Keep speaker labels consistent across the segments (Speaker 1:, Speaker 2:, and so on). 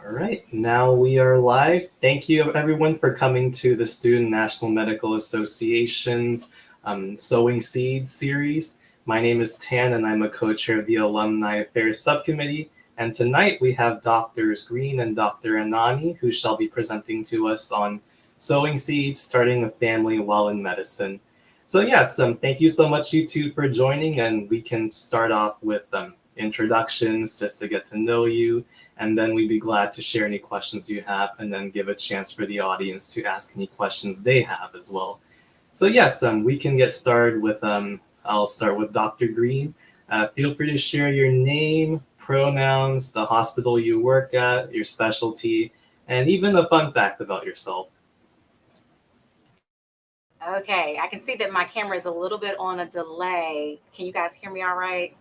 Speaker 1: All right, now we are live. Thank you everyone for coming to the Student National Medical Association's Sowing Seeds series. My name is Tan and I'm a co-chair of the Alumni Affairs Subcommittee. And tonight we have Doctors Green and Dr. Anani who shall be presenting to us on sowing seeds, starting a family while in medicine. So yes, thank you so much you two for joining, and we can start off with introductions just to get to know you, and then we'd be glad to share any questions you have and then give a chance for the audience to ask any questions they have as well. So yes, we can get started with, I'll start with Dr. Green. Feel free to share your name, pronouns, the hospital you work at, your specialty, and even a fun fact about yourself.
Speaker 2: Okay, I can see that my camera is a little bit on a delay. Can you guys hear me all right?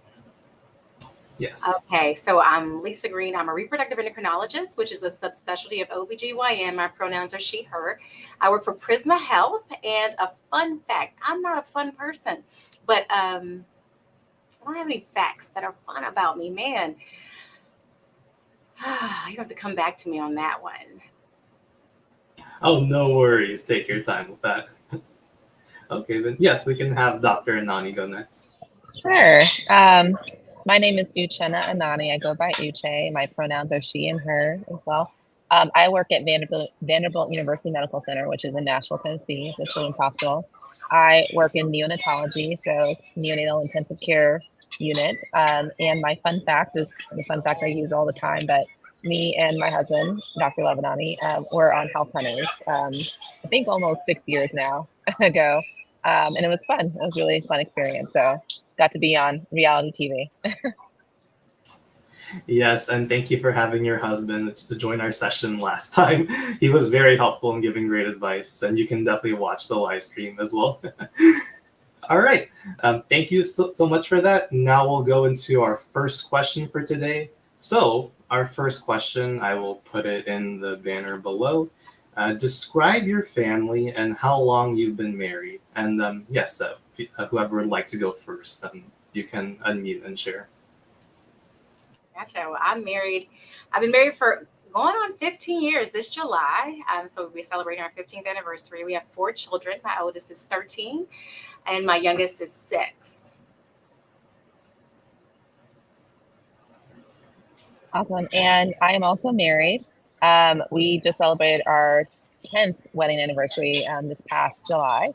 Speaker 1: Yes.
Speaker 2: Okay, so I'm Lisa Green. I'm a reproductive endocrinologist, which is a subspecialty of OBGYN. My pronouns are she, her. I work for Prisma Health, and a fun fact, I'm not a fun person, but I don't have any facts that are fun about me, man. You have to come back to me on that one.
Speaker 1: Oh, no worries. Take your time with that. Okay, then yes, we can have Dr. Anani go next.
Speaker 3: Sure. My name is Uchenna Anani. I go by Uche. My pronouns are she and her as well. I work at Vanderbilt University Medical Center, which is in Nashville, Tennessee, the Children's Hospital. I work in neonatology, so neonatal intensive care unit. And my fun fact is the fun fact I use all the time, but me and my husband, Dr. Levanani, were on House Hunters, I think almost 6 years now ago. And it was fun. It was really a fun experience. So got to be on reality TV.
Speaker 1: Yes, and thank you for having your husband to join our session last time. He was very helpful in giving great advice, and you can definitely watch the live stream as well. All right, thank you so much for that. Now we'll go into our first question for today. So our first question, I will put it in the banner below. Describe your family and how long you've been married. And yes, whoever would like to go first, you can unmute and share.
Speaker 2: Gotcha. Well, I'm married. I've been married for going on 15 years this July. So we're celebrating our 15th anniversary. We have 4 children. My oldest is 13, and my youngest is 6.
Speaker 3: Awesome. And I am also married. We just celebrated our 10th wedding anniversary this past July.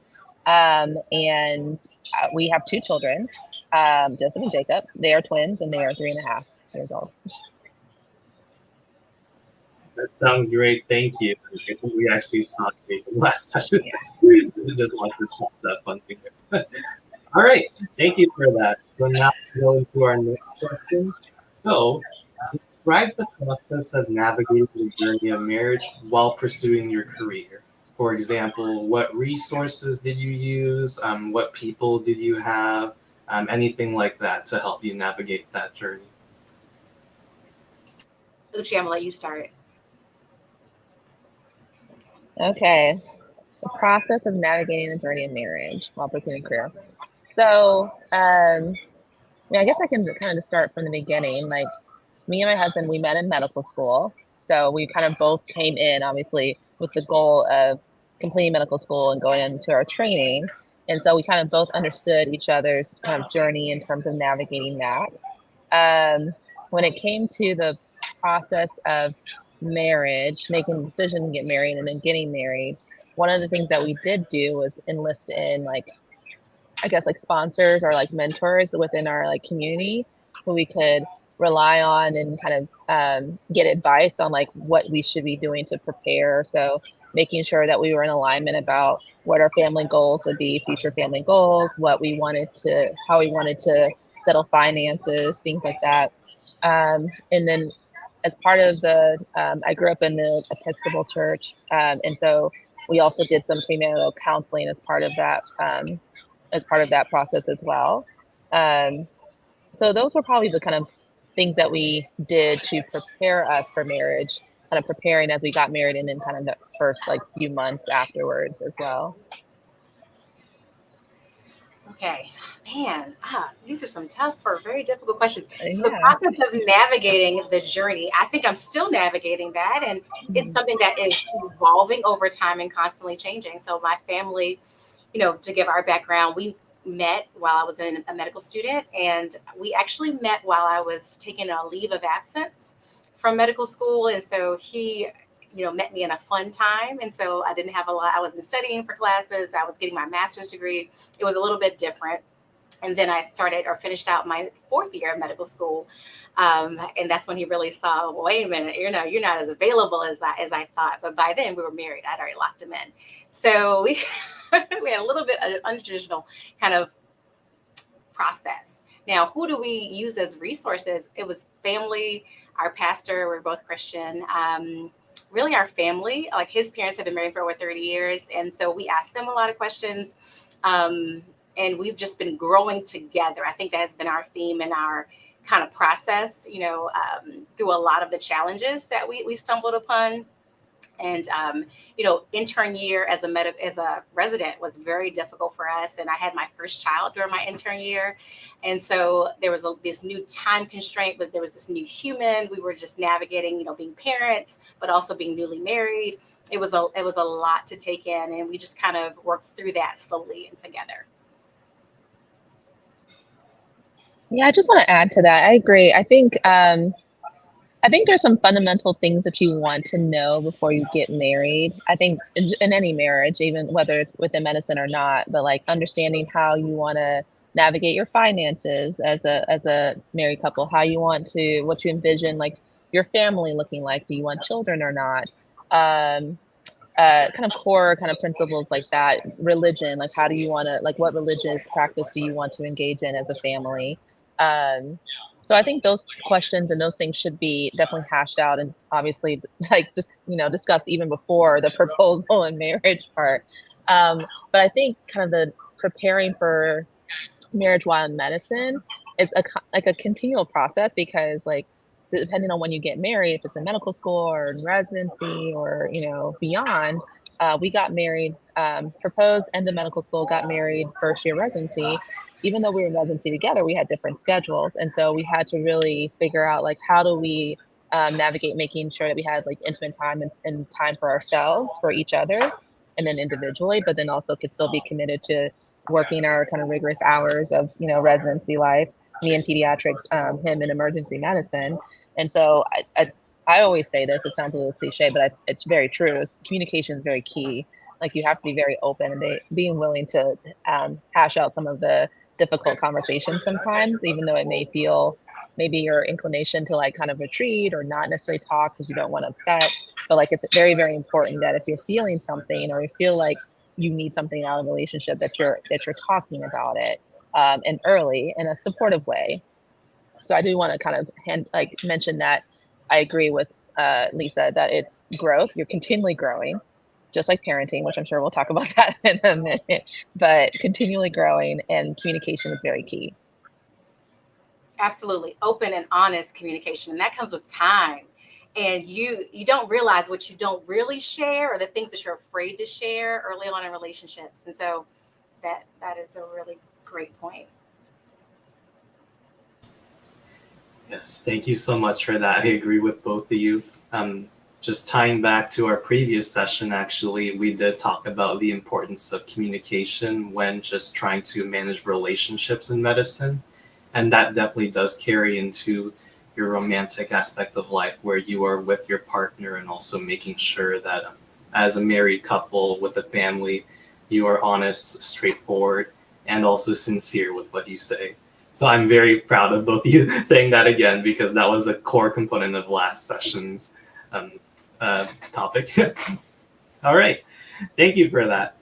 Speaker 3: And we have 2 children, Joseph and Jacob. They are twins, and they are 3.5 years old.
Speaker 1: That sounds great. Thank you. I think we actually saw Jacob last session. Just want to shop that fun thing. All right. Thank you for that. So now we go into our next question. So describe the process of navigating the journey of marriage while pursuing your career. For example, what resources did you use? What people did you have? Anything like that to help you navigate that journey.
Speaker 2: Uchi, I'm going to let you start.
Speaker 3: Okay. The process of navigating the journey of marriage while pursuing a career. So, I guess I can kind of just start from the beginning. Like, me and my husband, we met in medical school. So we kind of both came in, obviously, with the goal of completing medical school and going into our training. And so we kind of both understood each other's kind of journey in terms of navigating that. When it came to the process of marriage, making the decision to get married and then getting married, one of the things that we did do was enlist in sponsors or mentors within our community who we could rely on and kind of get advice on what we should be doing to prepare. So making sure that we were in alignment about what our family goals would be, future family goals, how we wanted to settle finances, things like that. And then as part of I grew up in the Episcopal Church. And so we also did some premarital counseling as part of that process as well. So those were probably the kind of things that we did to prepare us for marriage, kind of preparing as we got married and then kind of the first few months afterwards as well.
Speaker 2: Okay, man, these are some tough or very difficult questions. So the
Speaker 3: Yeah.
Speaker 2: process of navigating the journey, I think I'm still navigating that, and it's
Speaker 3: Mhm.
Speaker 2: something that is evolving over time and constantly changing. So my family, to give our background, we met while I was a medical student, and we actually met while I was taking a leave of absence from medical school, and so he. Met me in a fun time. And so I didn't have a lot, I wasn't studying for classes. I was getting my master's degree. It was a little bit different. And then I started or finished out my fourth year of medical school. And that's when he really saw, well, wait a minute, you're not as available as I thought. But by then we were married. I'd already locked him in. So we had a little bit of untraditional kind of process. Now, who do we use as resources? It was family, our pastor, we're both Christian. Really, our family, like his parents have been married for over 30 years. And so we asked them a lot of questions. And we've just been growing together. I think that has been our theme in our kind of process, through a lot of the challenges that we stumbled upon. And intern year as a resident was very difficult for us, and I had my first child during my intern year. And so there was this new time constraint, but there was this new human we were just navigating, being parents but also being newly married. It was a lot to take in, and we just kind of worked through that slowly and together.
Speaker 3: Yeah, I just want to add to that. I agree. I think there's some fundamental things that you want to know before you get married. I think in any marriage, even whether it's within medicine or not, but like understanding how you want to navigate your finances as a married couple, how you want to what you envision like your family looking like. Do you want children or not? Um, kind of core kind of principles like that. Religion, like how do you want to like what religious practice do you want to engage in as a family? Um, so I think those questions and those things should be definitely hashed out and obviously like this, discussed even before the proposal and marriage part. But I think kind of the preparing for marriage while in medicine is like a continual process because like depending on when you get married, if it's in medical school or in residency or beyond, we got married, proposed end of medical school, got married first year residency. Even though we were in residency together, we had different schedules, and so we had to really figure out like how do we navigate making sure that we had like intimate time and time for ourselves, for each other, and then individually, but then also could still be committed to working our kind of rigorous hours of residency life, me in pediatrics, him in emergency medicine. And so I always say this, it sounds a little cliche, but it's very true, is communication is very key. Like you have to be very open and being willing to hash out some of the difficult conversations sometimes, even though it may feel maybe your inclination to like kind of retreat or not necessarily talk because you don't want to upset. But like it's very, very important that if you're feeling something or you feel like you need something out of a relationship, that you're talking about it, and early in a supportive way. So I do want to kind of mention that I agree with Lisa that it's growth. You're continually growing, just like parenting, which I'm sure we'll talk about that in a minute. But continually growing and communication is very key.
Speaker 2: Absolutely. Open and honest communication. And that comes with time. And you don't realize what you don't really share or the things that you're afraid to share early on in relationships. And so that is a really great point.
Speaker 1: Yes, thank you so much for that. I agree with both of you. Just tying back to our previous session, actually, we did talk about the importance of communication when just trying to manage relationships in medicine. And that definitely does carry into your romantic aspect of life where you are with your partner and also making sure that as a married couple with a family, you are honest, straightforward, and also sincere with what you say. So I'm very proud of both of you saying that again because that was a core component of last session's um, topic. All right, thank you for that.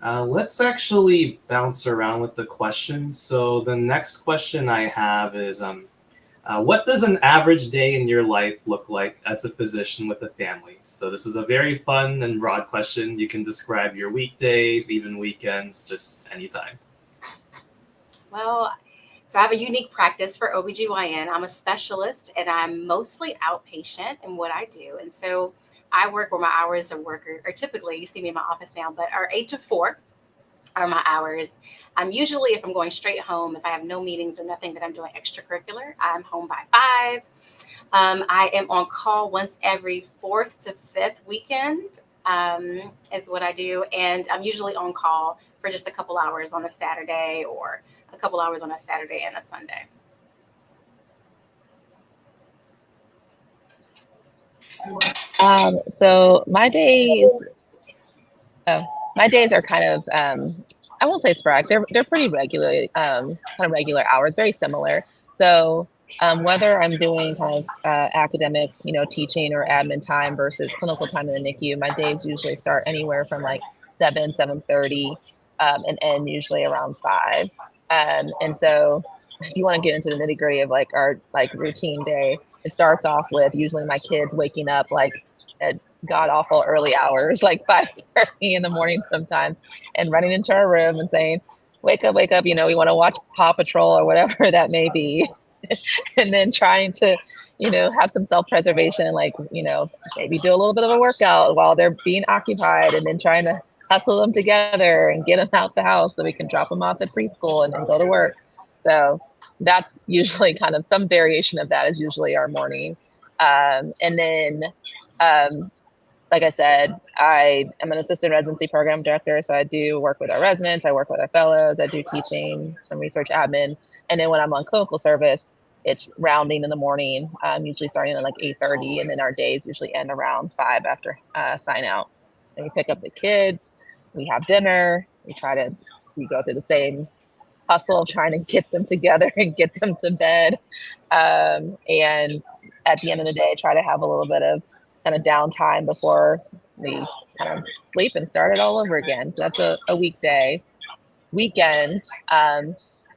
Speaker 1: Let's actually bounce around with the questions. So the next question I have is, what does an average day in your life look like as a physician with a family? So this is a very fun and broad question. You can describe your weekdays, even weekends, just anytime.
Speaker 2: Well, so I have a unique practice for OBGYN. I'm a specialist and I'm mostly outpatient in what I do. And so I work where my hours of work are typically, you see me in my office now, but are 8 to 4. are my hours. I'm usually, if I'm going straight home, if I have no meetings or nothing that I'm doing extracurricular, I'm home by 5. I am on call once every fourth to fifth weekend, is what I do. And I'm usually on call for just a couple hours on a Saturday or a couple hours on a Saturday and a Sunday.
Speaker 3: So my days are kind of, I won't say sporadic. They're pretty regular, kind of regular hours, very similar. So whether I'm doing kind of academic, teaching or admin time versus clinical time in the NICU, my days usually start anywhere from like 7:30, and end usually around 5. And so if you want to get into the nitty gritty of like our like routine day, it starts off with usually my kids waking up like at god awful early hours, like 5:30 in the morning sometimes, and running into our room and saying, wake up, we want to watch Paw Patrol or whatever that may be. And then trying to, have some self-preservation, like, maybe do a little bit of a workout while they're being occupied, and then trying to hustle them together and get them out the house so we can drop them off at preschool and then go to work. So that's usually kind of some variation of that is usually our morning. And then, like I said, I am an assistant residency program director. So I do work with our residents, I work with our fellows, I do teaching, some research admin. And then when I'm on clinical service, it's rounding in the morning, usually starting at like 8:30. And then our days usually end around 5 after sign out. And we pick up the kids, we have dinner, we go through the same hustle of trying to get them together and get them to bed. And at the end of the day, try to have a little bit of kind of downtime before we kind of sleep and start it all over again. So that's a weekday. Weekends,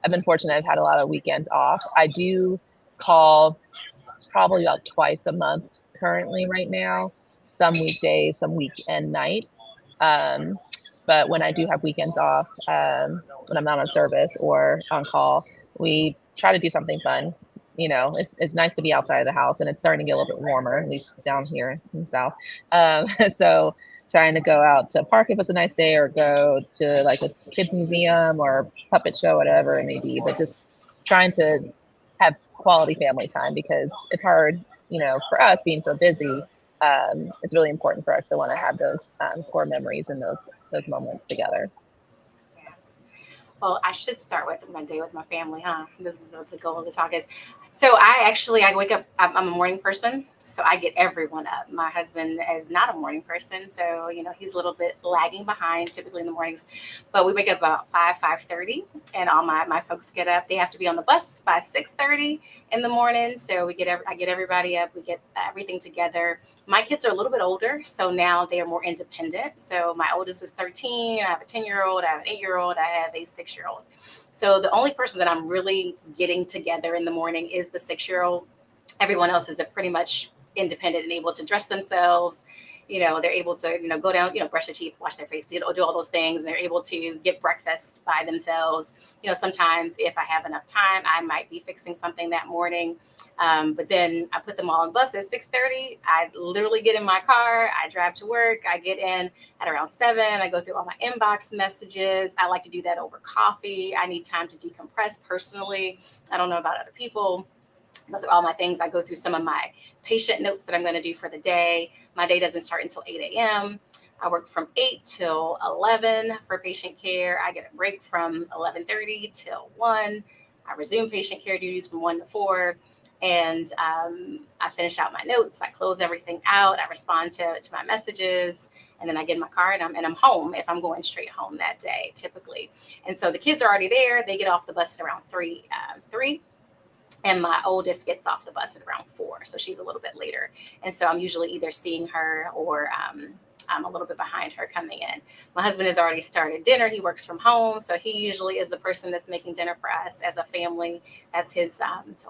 Speaker 3: I've been fortunate. I've had a lot of weekends off. I do call probably about twice a month currently right now, some weekdays, some weekend nights. But when I do have weekends off, when I'm not on service or on call, we try to do something fun. It's nice to be outside of the house, and it's starting to get a little bit warmer, at least down here in the South. So trying to go out to a park if it's a nice day, or go to like a kids museum or puppet show, whatever it may be. But just trying to have quality family time, because it's hard, for us being so busy. It's really important for us to want to have those core memories and those moments together.
Speaker 2: Well, I should start with my day with my family, huh? This is what the goal of the talk is. So I wake up, I'm a morning person. So I get everyone up. My husband is not a morning person. So, he's a little bit lagging behind typically in the mornings. But we wake up about 5:30, and all my folks get up. They have to be on the bus by 6:30 in the morning. So I get everybody up. We get everything together. My kids are a little bit older, so now they are more independent. So my oldest is 13. I have a 10-year-old, I have an 8-year-old, I have a 6-year-old. So the only person that I'm really getting together in the morning is the 6-year-old. Everyone else is pretty much independent and able to dress themselves. They're able to, go down, brush their teeth, wash their face, do all those things. And they're able to get breakfast by themselves. Sometimes if I have enough time, I might be fixing something that morning. But then I put them all on buses 6:30. I literally get in my car. I drive to work. I get in at around 7. I go through all my inbox messages. I like to do that over coffee. I need time to decompress personally. I don't know about other people. Go through all my things. I go through some of my patient notes that I'm going to do for the day. My day doesn't start until 8 a.m. I work from 8 till 11 for patient care. I get a break from 11:30 till 1. I resume patient care duties from 1 to 4. And I finish out my notes. I close everything out. I respond to my messages. And then I get in my car and I'm home if I'm going straight home that day, typically. And so the kids are already there. They get off the bus at around 3. And my oldest gets off the bus at around 4. So she's a little bit later. And so I'm usually either seeing her or I'm a little bit behind her coming in. My husband has already started dinner. He works from home. So he usually is the person that's making dinner for us as a family. That's his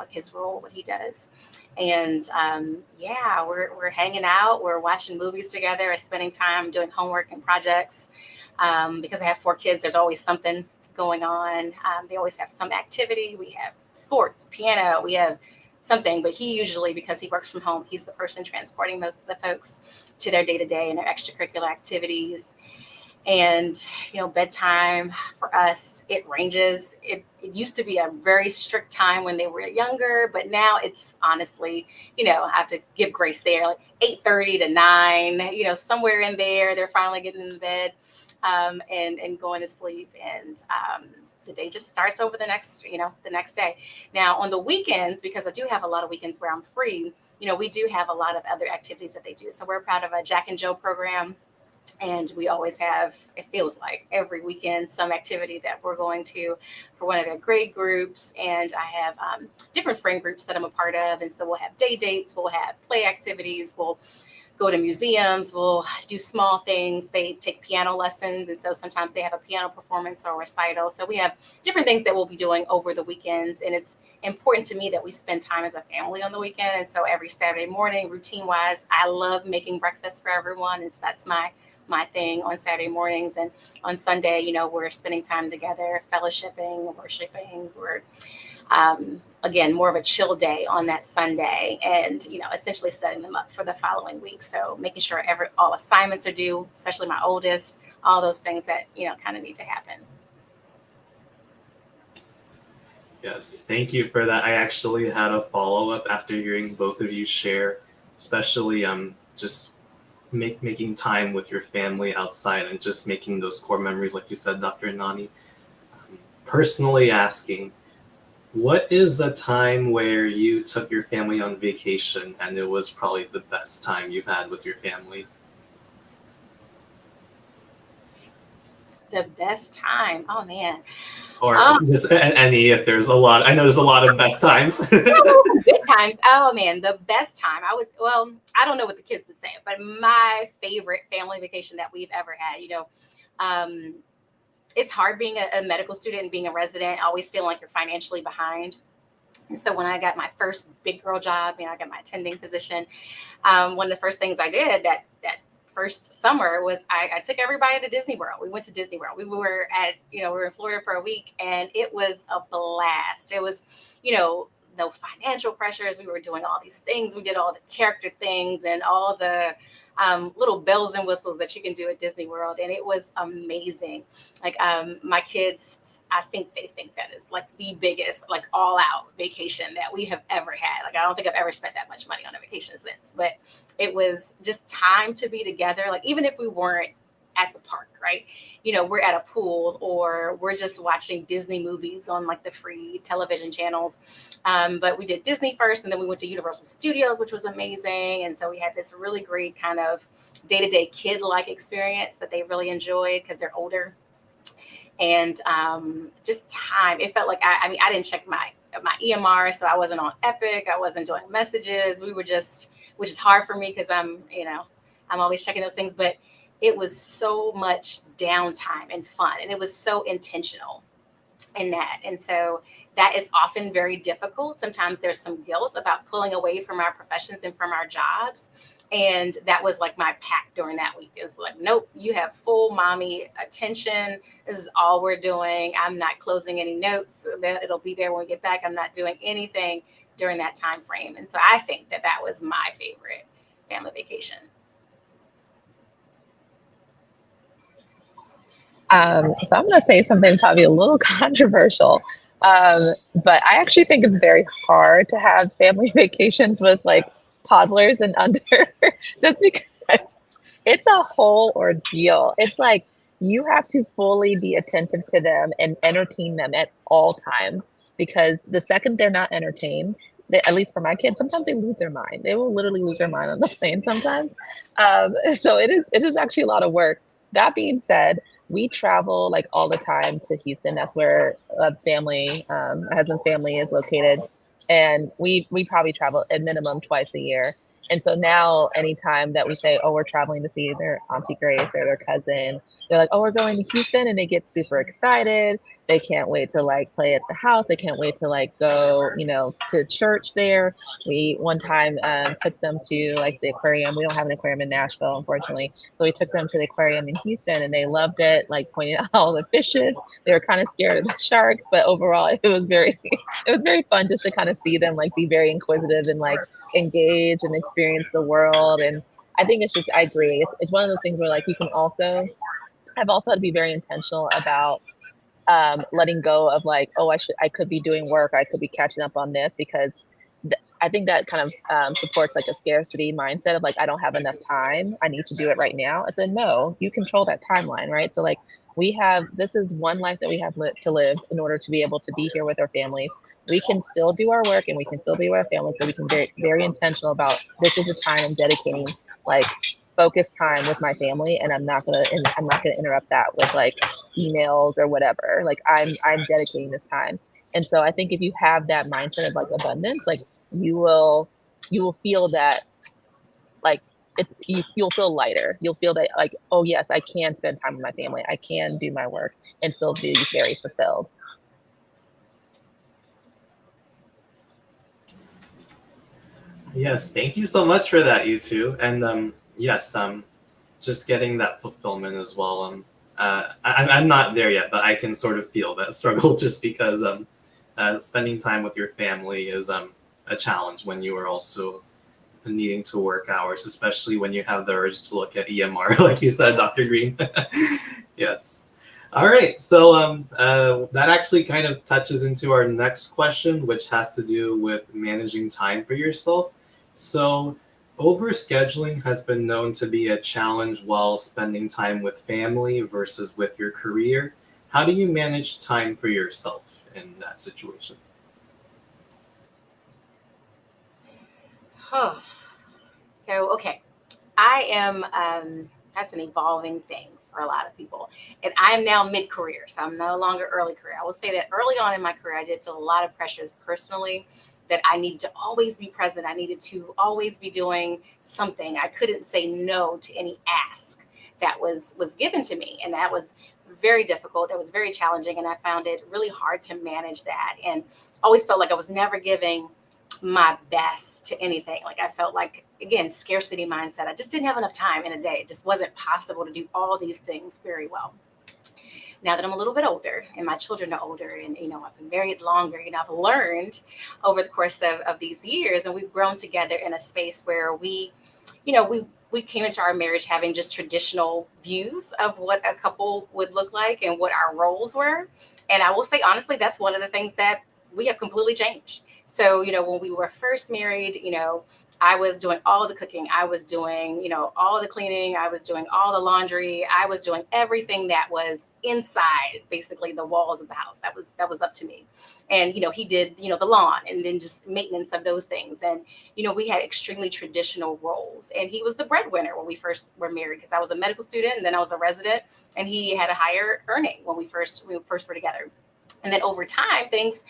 Speaker 2: his role, what he does. And we're hanging out. We're watching movies together, spending time doing homework and projects. Because I have 4 kids, there's always something going on. They always have some activity. We have sports, piano, we have something, but he usually, because he works from home, he's the person transporting most of the folks to their day-to-day and their extracurricular activities. And, bedtime for us, it ranges. It used to be a very strict time when they were younger, but now it's honestly, I have to give grace there, like 8:30 to 9, somewhere in there, they're finally getting into bed, and going to sleep. And, the day just starts over the next day. Now on the weekends, because I do have a lot of weekends where I'm free, we do have a lot of other activities that they do. So we're proud of a Jack and Joe program, and we always have, it feels like every weekend, some activity that we're going to for one of their grade groups. And I have different friend groups that I'm a part of, and so we'll have day dates, we'll have play activities, we'll go to museums, we'll do small things. They take piano lessons, and so sometimes they have a piano performance or recital. So we have different things that we'll be doing over the weekends, and it's important to me that we spend time as a family on the weekend. And so every Saturday morning, routine wise, I love making breakfast for everyone, and so that's my thing on Saturday mornings. And on Sunday, we're spending time together, fellowshipping, worshiping. We're, again, more of a chill day on that Sunday, and, essentially setting them up for the following week. So making sure all assignments are due, especially my oldest, all those things that, kind of need to happen.
Speaker 1: Yes, thank you for that. I actually had a follow-up after hearing both of you share, especially just making time with your family outside and just making those core memories, like you said, Dr. Nani. Personally asking, what is a time where you took your family on vacation and it was probably the best time you've had with your family?
Speaker 2: The best time. Oh man.
Speaker 1: Or just any, if there's a lot. I know there's a lot of best times.
Speaker 2: Good times. Oh man, the best time. I don't know what the kids would say, but my favorite family vacation that we've ever had, it's hard being a medical student and being a resident, always feeling like you're financially behind. And so when I got my first big girl job, I got my attending position. One of the first things I did that first summer was I took everybody to Disney World. We went to Disney World. We were we were in Florida for a week, and it was a blast. It was, no financial pressures. We were doing all these things. We did all the character things and all the little bells and whistles that you can do at Disney World. And it was amazing. Like, my kids, I think they think that is like the biggest, like, all out vacation that we have ever had. Like, I don't think I've ever spent that much money on a vacation since, but it was just time to be together. Like, even if we weren't at the park, right? We're at a pool, or we're just watching Disney movies on like the free television channels. But we did Disney first, and then we went to Universal Studios, which was amazing. And so we had this really great kind of day-to-day kid-like experience that they really enjoyed because they're older. And just time. It felt like I didn't check my EMR, so I wasn't on Epic. I wasn't doing messages. We were just, which is hard for me because I'm always checking those things, but it was so much downtime and fun, and it was so intentional in that. And so that is often very difficult. Sometimes there's some guilt about pulling away from our professions and from our jobs. And that was like my pact during that week. It was like, nope, you have full mommy attention. This is all we're doing. I'm not closing any notes. It'll be there when we get back. I'm not doing anything during that time frame. And so I think that was my favorite family vacation.
Speaker 3: So I'm going to say something that's probably a little controversial, but I actually think it's very hard to have family vacations with like toddlers and under, just because it's a whole ordeal. It's like you have to fully be attentive to them and entertain them at all times, because the second they're not entertained, at least for my kids, sometimes they lose their mind. They will literally lose their mind on the plane sometimes. So it is actually a lot of work. That being said, we travel like all the time to Houston. That's where Love's family, my husband's family, is located. And we probably travel at minimum twice a year. And so now anytime that we say, oh, we're traveling to see their Auntie Grace or their cousin, they're like, oh, we're going to Houston, and they get super excited. They can't wait to like play at the house. They can't wait to like go, to church there. We one time took them to like the aquarium. We don't have an aquarium in Nashville, unfortunately. So we took them to the aquarium in Houston, and they loved it, like pointing out all the fishes. They were kind of scared of the sharks, but overall it was very fun just to kind of see them like be very inquisitive and like engage and experience the world. And I think it's just, I agree. It's one of those things where like you can also I've also had to be very intentional about letting go of like, oh, I could be doing work, I could be catching up on this, because I think that kind of supports like a scarcity mindset of like, I don't have enough time, I need to do it right now. I said, no, you control that timeline, right? So like, this is one life that we have to live in order to be able to be here with our families. We can still do our work and we can still be with our families, but we can be very intentional about, this is the time I'm dedicating like focused time with my family, and I'm not gonna interrupt that with like emails or whatever. Like I'm dedicating this time. And so I think if you have that mindset of like abundance, like you will feel that, like you'll feel lighter. You'll feel that like, oh yes, I can spend time with my family, I can do my work and still be very fulfilled.
Speaker 1: Yes, thank you so much for that, you two. And yes, just getting that fulfillment as well. I'm not there yet, but I can sort of feel that struggle just because spending time with your family is a challenge when you are also needing to work hours, especially when you have the urge to look at EMR, like you said, Dr. Green. Yes. All right. So that actually kind of touches into our next question, which has to do with managing time for yourself. So overscheduling has been known to be a challenge while spending time with family versus with your career. How do you manage time for yourself in that situation?
Speaker 2: Oh, so okay, I am. That's an evolving thing for a lot of people, and I am now mid-career, so I'm no longer early career. I will say that early on in my career, I did feel a lot of pressures personally that I needed to always be present. I needed to always be doing something. I couldn't say no to any ask that was given to me, and that was very difficult. That was very challenging, and I found it really hard to manage that, and always felt like I was never giving my best to anything. Like I felt like, again, scarcity mindset. I just didn't have enough time in a day. It just wasn't possible to do all these things very well. Now that I'm a little bit older and my children are older, and I've been married longer, I've learned over the course of these years, and we've grown together in a space where we came into our marriage having just traditional views of what a couple would look like and what our roles were. And I will say honestly, that's one of the things that we have completely changed. So, when we were first married, I was doing all the cooking. I was doing, all the cleaning. I was doing all the laundry. I was doing everything that was inside, basically the walls of the house. That was up to me. And he did, the lawn, and then just maintenance of those things. And we had extremely traditional roles. And he was the breadwinner when we first were married, because I was a medical student and then I was a resident, and he had a higher earning when we first were together. And then over time things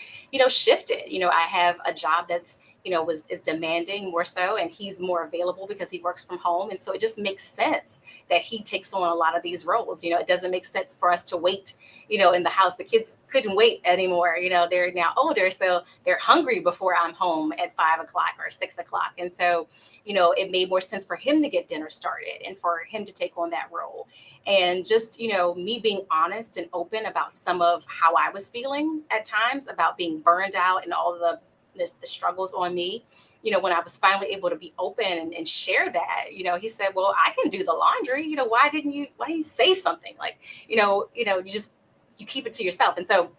Speaker 2: shifted. I have a job that's is demanding more so, and he's more available because he works from home, and so it just makes sense that he takes on a lot of these roles. It doesn't make sense for us to wait in the house. The kids couldn't wait anymore. They're now older, so they're hungry before I'm home at 5 o'clock or 6 o'clock, and so it made more sense for him to get dinner started and for him to take on that role. And just me being honest and open about some of how I was feeling at times about being burned out and all the struggles on me. When I was finally able to be open and share that, he said, well, I can do the laundry. Why didn't you say something? Like, you keep it to yourself. And so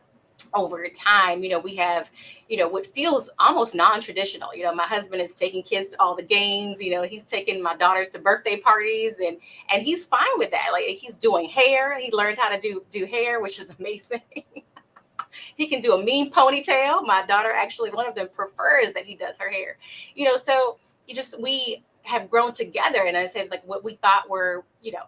Speaker 2: over time, we have, what feels almost non-traditional. My husband is taking kids to all the games. He's taking my daughters to birthday parties, and he's fine with that. Like, he's doing hair. He learned how to do hair, which is amazing. He can do a mean ponytail. My daughter, actually, one of them prefers that he does her hair. So we have grown together. And I said, like, what we thought were,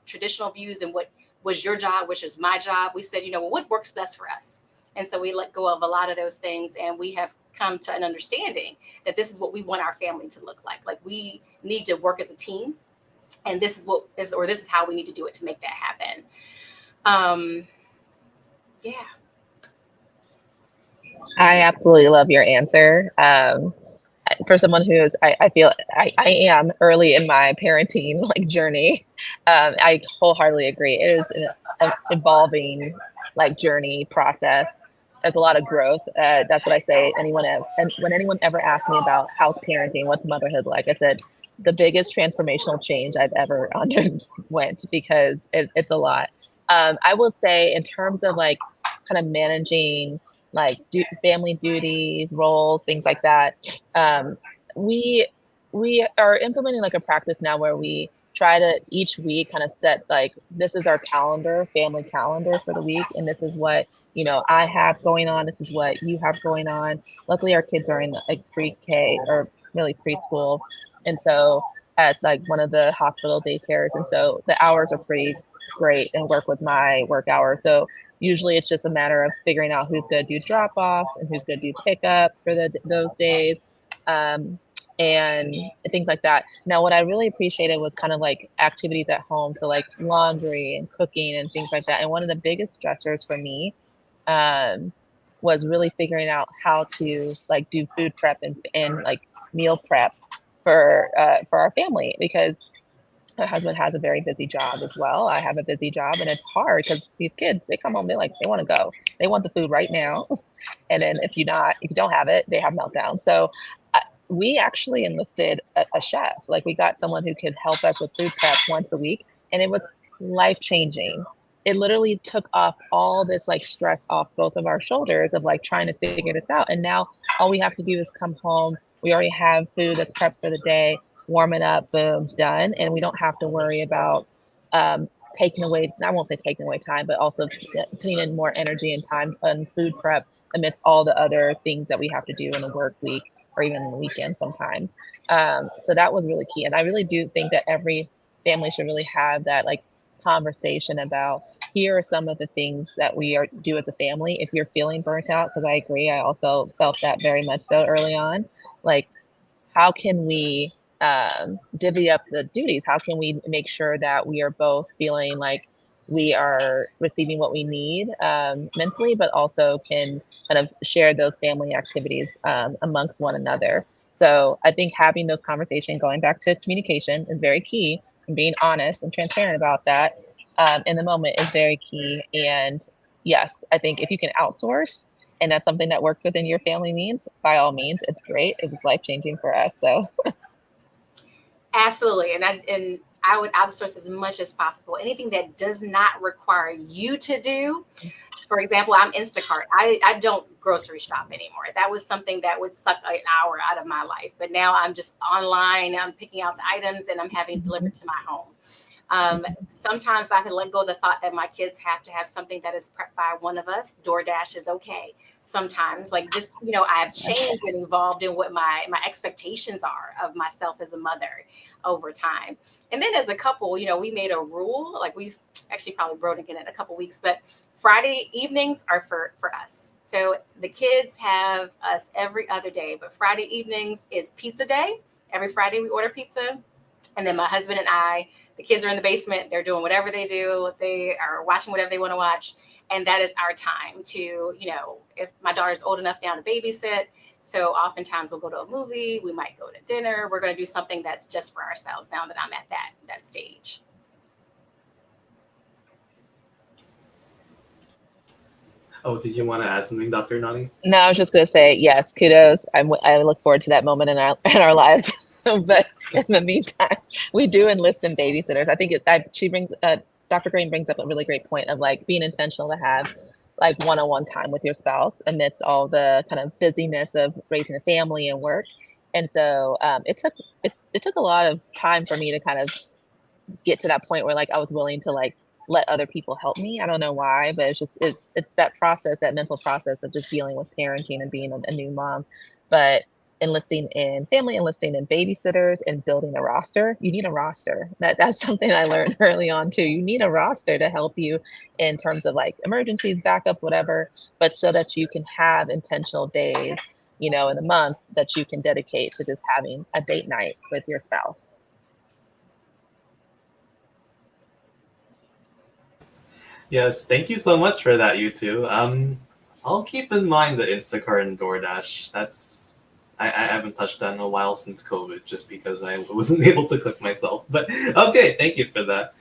Speaker 2: traditional views and what was your job, which is my job. We said, well, what works best for us? And so we let go of a lot of those things, and we have come to an understanding that this is what we want our family to look like. Like, we need to work as a team, and this is how we need to do it to make that happen. Yeah.
Speaker 3: I absolutely love your answer. For someone who is, I feel I am early in my parenting like journey. I wholeheartedly agree. It is an evolving like journey process. There's a lot of growth. That's what I say. And when anyone ever asks me about how's parenting, what's motherhood like, I said the biggest transformational change I've ever underwent, because it's a lot. I will say in terms of like kind of managing like family duties, roles, things like that, um, we we are implementing like a practice now where we try to each week kind of set like this is our calendar, family calendar for the week, and this is what I have going on. This is what you have going on. Luckily, our kids are in like pre-K or really preschool, and so at like one of the hospital daycares, and so the hours are pretty great and work with my work hours. So usually it's just a matter of figuring out who's going to do drop off and who's going to do pickup for those days. Um, and things like that. Now, what I really appreciated was kind of like activities at home. So, like laundry and cooking and things like that. And one of the biggest stressors for me um, was really figuring out how to like do food prep and like meal prep for our family because my husband has a very busy job as well. I have a busy job, and it's hard because these kids they come home they want to go, they want the food right now, and then if you don't have it, they have meltdowns. So we actually enlisted a chef. Like we got someone who could help us with food prep once a week, and it was life changing. It literally took off all this like stress off both of our shoulders of like trying to figure this out. And now all we have to do is come home. We already have food that's prepped for the day, warm it up, boom, done, and we don't have to worry about taking away. I won't say taking away time, but also putting in more energy and time on food prep amidst all the other things that we have to do in a work week or even on the weekend sometimes. So that was really key. And I really do think that every family should really have that like conversation about here are some of the things that do as a family if you're feeling burnt out, because I agree. I also felt that very much so early on. Like, how can we divvy up the duties? How can we make sure that we are both feeling like we are receiving what we need mentally, but also can kind of share those family activities amongst one another? So I think having those conversations, going back to communication, is very key, and being honest and transparent about that in the moment is very key. And yes, I think if you can outsource and that's something that works within your family means, by all means, it's great. It was life changing for us. So
Speaker 2: Absolutely. And I would outsource as much as possible. Anything that does not require you to do. For example, I'm Instacart. I don't grocery shop anymore. That was something that would suck an hour out of my life. But now I'm just online. I'm picking out the items and I'm having it delivered to my home. Sometimes I can let go of the thought that my kids have to have something that is prepped by one of us. DoorDash is okay. Sometimes, like just I've changed and evolved in what my expectations are of myself as a mother over time. And then as a couple, we made a rule. Like we've actually probably broken it in a couple weeks, but Friday evenings are for us. So the kids have us every other day, but Friday evenings is pizza day. Every Friday we order pizza. And then my husband and I, the kids are in the basement. They're doing whatever they do. They are watching whatever they want to watch. And that is our time to, if my daughter's old enough now to babysit. So oftentimes we'll go to a movie. We might go to dinner. We're going to do something that's just for ourselves now that I'm at that stage.
Speaker 1: Oh, did you want to add something, Dr. Nani?
Speaker 3: no, I was just going to say, yes, kudos. I look forward to that moment in our lives. But in the meantime, we do enlist in babysitters. I think Dr. Green brings up a really great point of like being intentional to have like one-on-one time with your spouse amidst all the kind of busyness of raising a family and work. And so it took a lot of time for me to kind of get to that point where like I was willing to like let other people help me. I don't know why, but it's that process, that mental process of just dealing with parenting and being a new mom. But enlisting in family, enlisting in babysitters, and building a roster. You need a roster. That's something I learned early on too. You need a roster to help you in terms of like emergencies, backups, whatever, but so that you can have intentional days, in a month that you can dedicate to just having a date night with your spouse.
Speaker 1: Yes, thank you so much for that, you two. I'll keep in mind the Instacart and DoorDash. I haven't touched that in a while since COVID, just because I wasn't able to cook myself. But okay, thank you for that.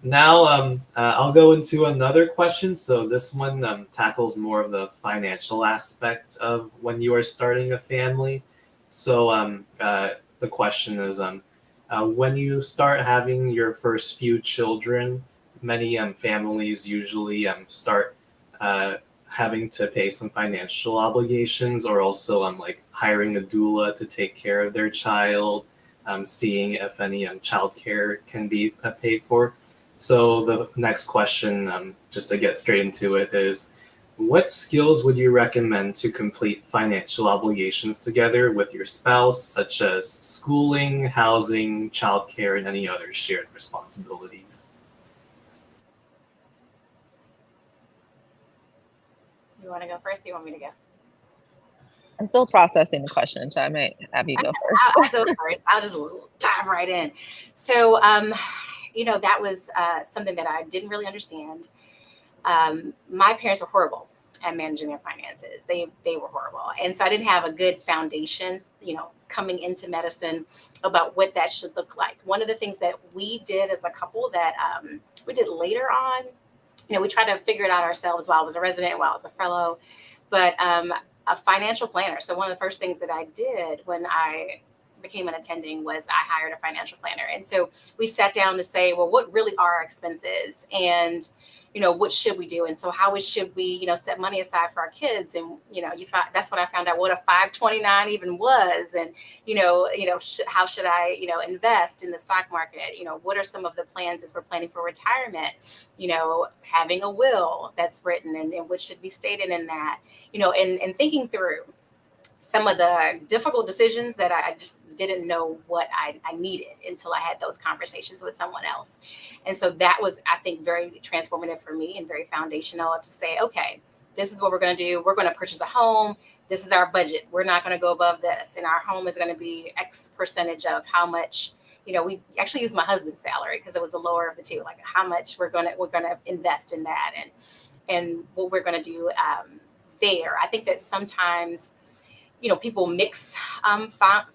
Speaker 1: Now, I'll go into another question. So this one tackles more of the financial aspect of when you are starting a family. So the question is, when you start having your first few children, many families usually start having to pay some financial obligations, or also like hiring a doula to take care of their child, seeing if any childcare can be paid for. So the next question, just to get straight into it, is what skills would you recommend to complete financial obligations together with your spouse, such as schooling, housing, childcare, and any other shared responsibilities?
Speaker 2: You want to go first? Or you want me to go?
Speaker 3: I'm still processing the question, so I might have you go first.
Speaker 2: I'll go first. I'll just dive right in. So, that was something that I didn't really understand. My parents were horrible at managing their finances. They were horrible, and so I didn't have a good foundation, coming into medicine about what that should look like. One of the things that we did as a couple that we did later on, we tried to figure it out ourselves while I was a resident, while I was a fellow, but a financial planner. So one of the first things that I did when I became an attending was I hired a financial planner. And so we sat down to say, well, what really are our expenses? And what should we do? And so how should we, set money aside for our kids? And, that's when I found out what a 529 even was. And, how should I, invest in the stock market? What are some of the plans as we're planning for retirement? Having a will that's written and what should be stated in that, and thinking through some of the difficult decisions that I just didn't know what I needed until I had those conversations with someone else. And so that was, I think, very transformative for me and very foundational to say, okay, this is what we're going to do. We're going to purchase a home. This is our budget. We're not going to go above this. And our home is going to be X percentage of how much, we actually used my husband's salary because it was the lower of the two, like how much we're going to invest in that and what we're going to do there. I think that sometimes people mix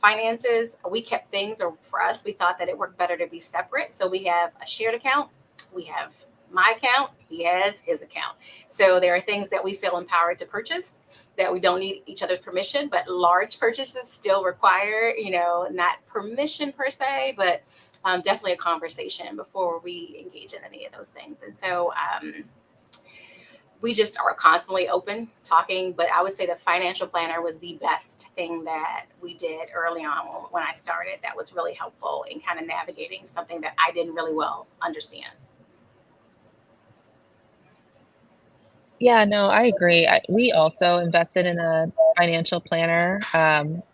Speaker 2: finances. We kept things, or for us, we thought that it worked better to be separate. So we have a shared account. We have my account. He has his account. So there are things that we feel empowered to purchase that we don't need each other's permission, but large purchases still require, not permission per se, but definitely a conversation before we engage in any of those things. And so, we just are constantly open talking, but I would say the financial planner was the best thing that we did early on when I started. That was really helpful in kind of navigating something that I didn't really well understand.
Speaker 3: Yeah, no, I agree. We also invested in a financial planner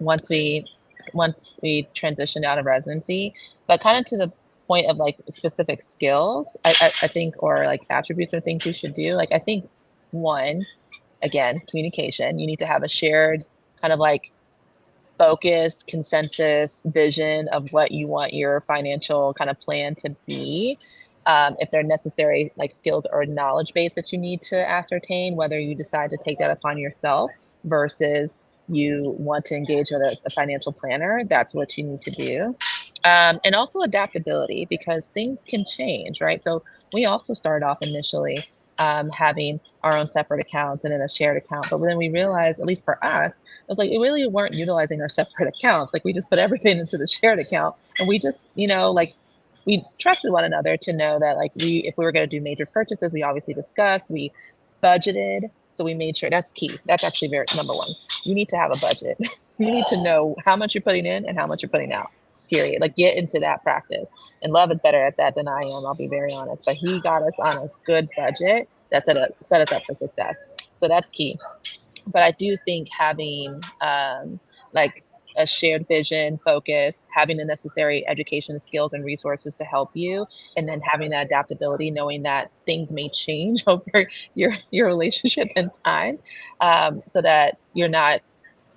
Speaker 3: once we transitioned out of residency, but kind of to the point of like specific skills, I think, or like attributes or things you should do. Like I think one, again, communication. You need to have a shared kind of like focus, consensus, vision of what you want your financial kind of plan to be. If there are necessary like skills or knowledge base that you need to ascertain, whether you decide to take that upon yourself versus you want to engage with a financial planner, that's what you need to do. And also adaptability, because things can change, right? So we also started off initially having our own separate accounts and then a shared account. But then we realized, at least for us, it was like we really weren't utilizing our separate accounts. Like we just put everything into the shared account, and we just, like we trusted one another to know that like if we were going to do major purchases, we obviously discussed, we budgeted. So we made sure that's key. That's actually very number one. You need to have a budget. You need to know how much you're putting in and how much you're putting out. Period. Like get into that practice. And Love is better at that than I am, I'll be very honest. But he got us on a good budget that set us up for success. So that's key. But I do think having like a shared vision, focus, having the necessary education, skills, and resources to help you, and then having that adaptability, knowing that things may change over your relationship and time, so that you're not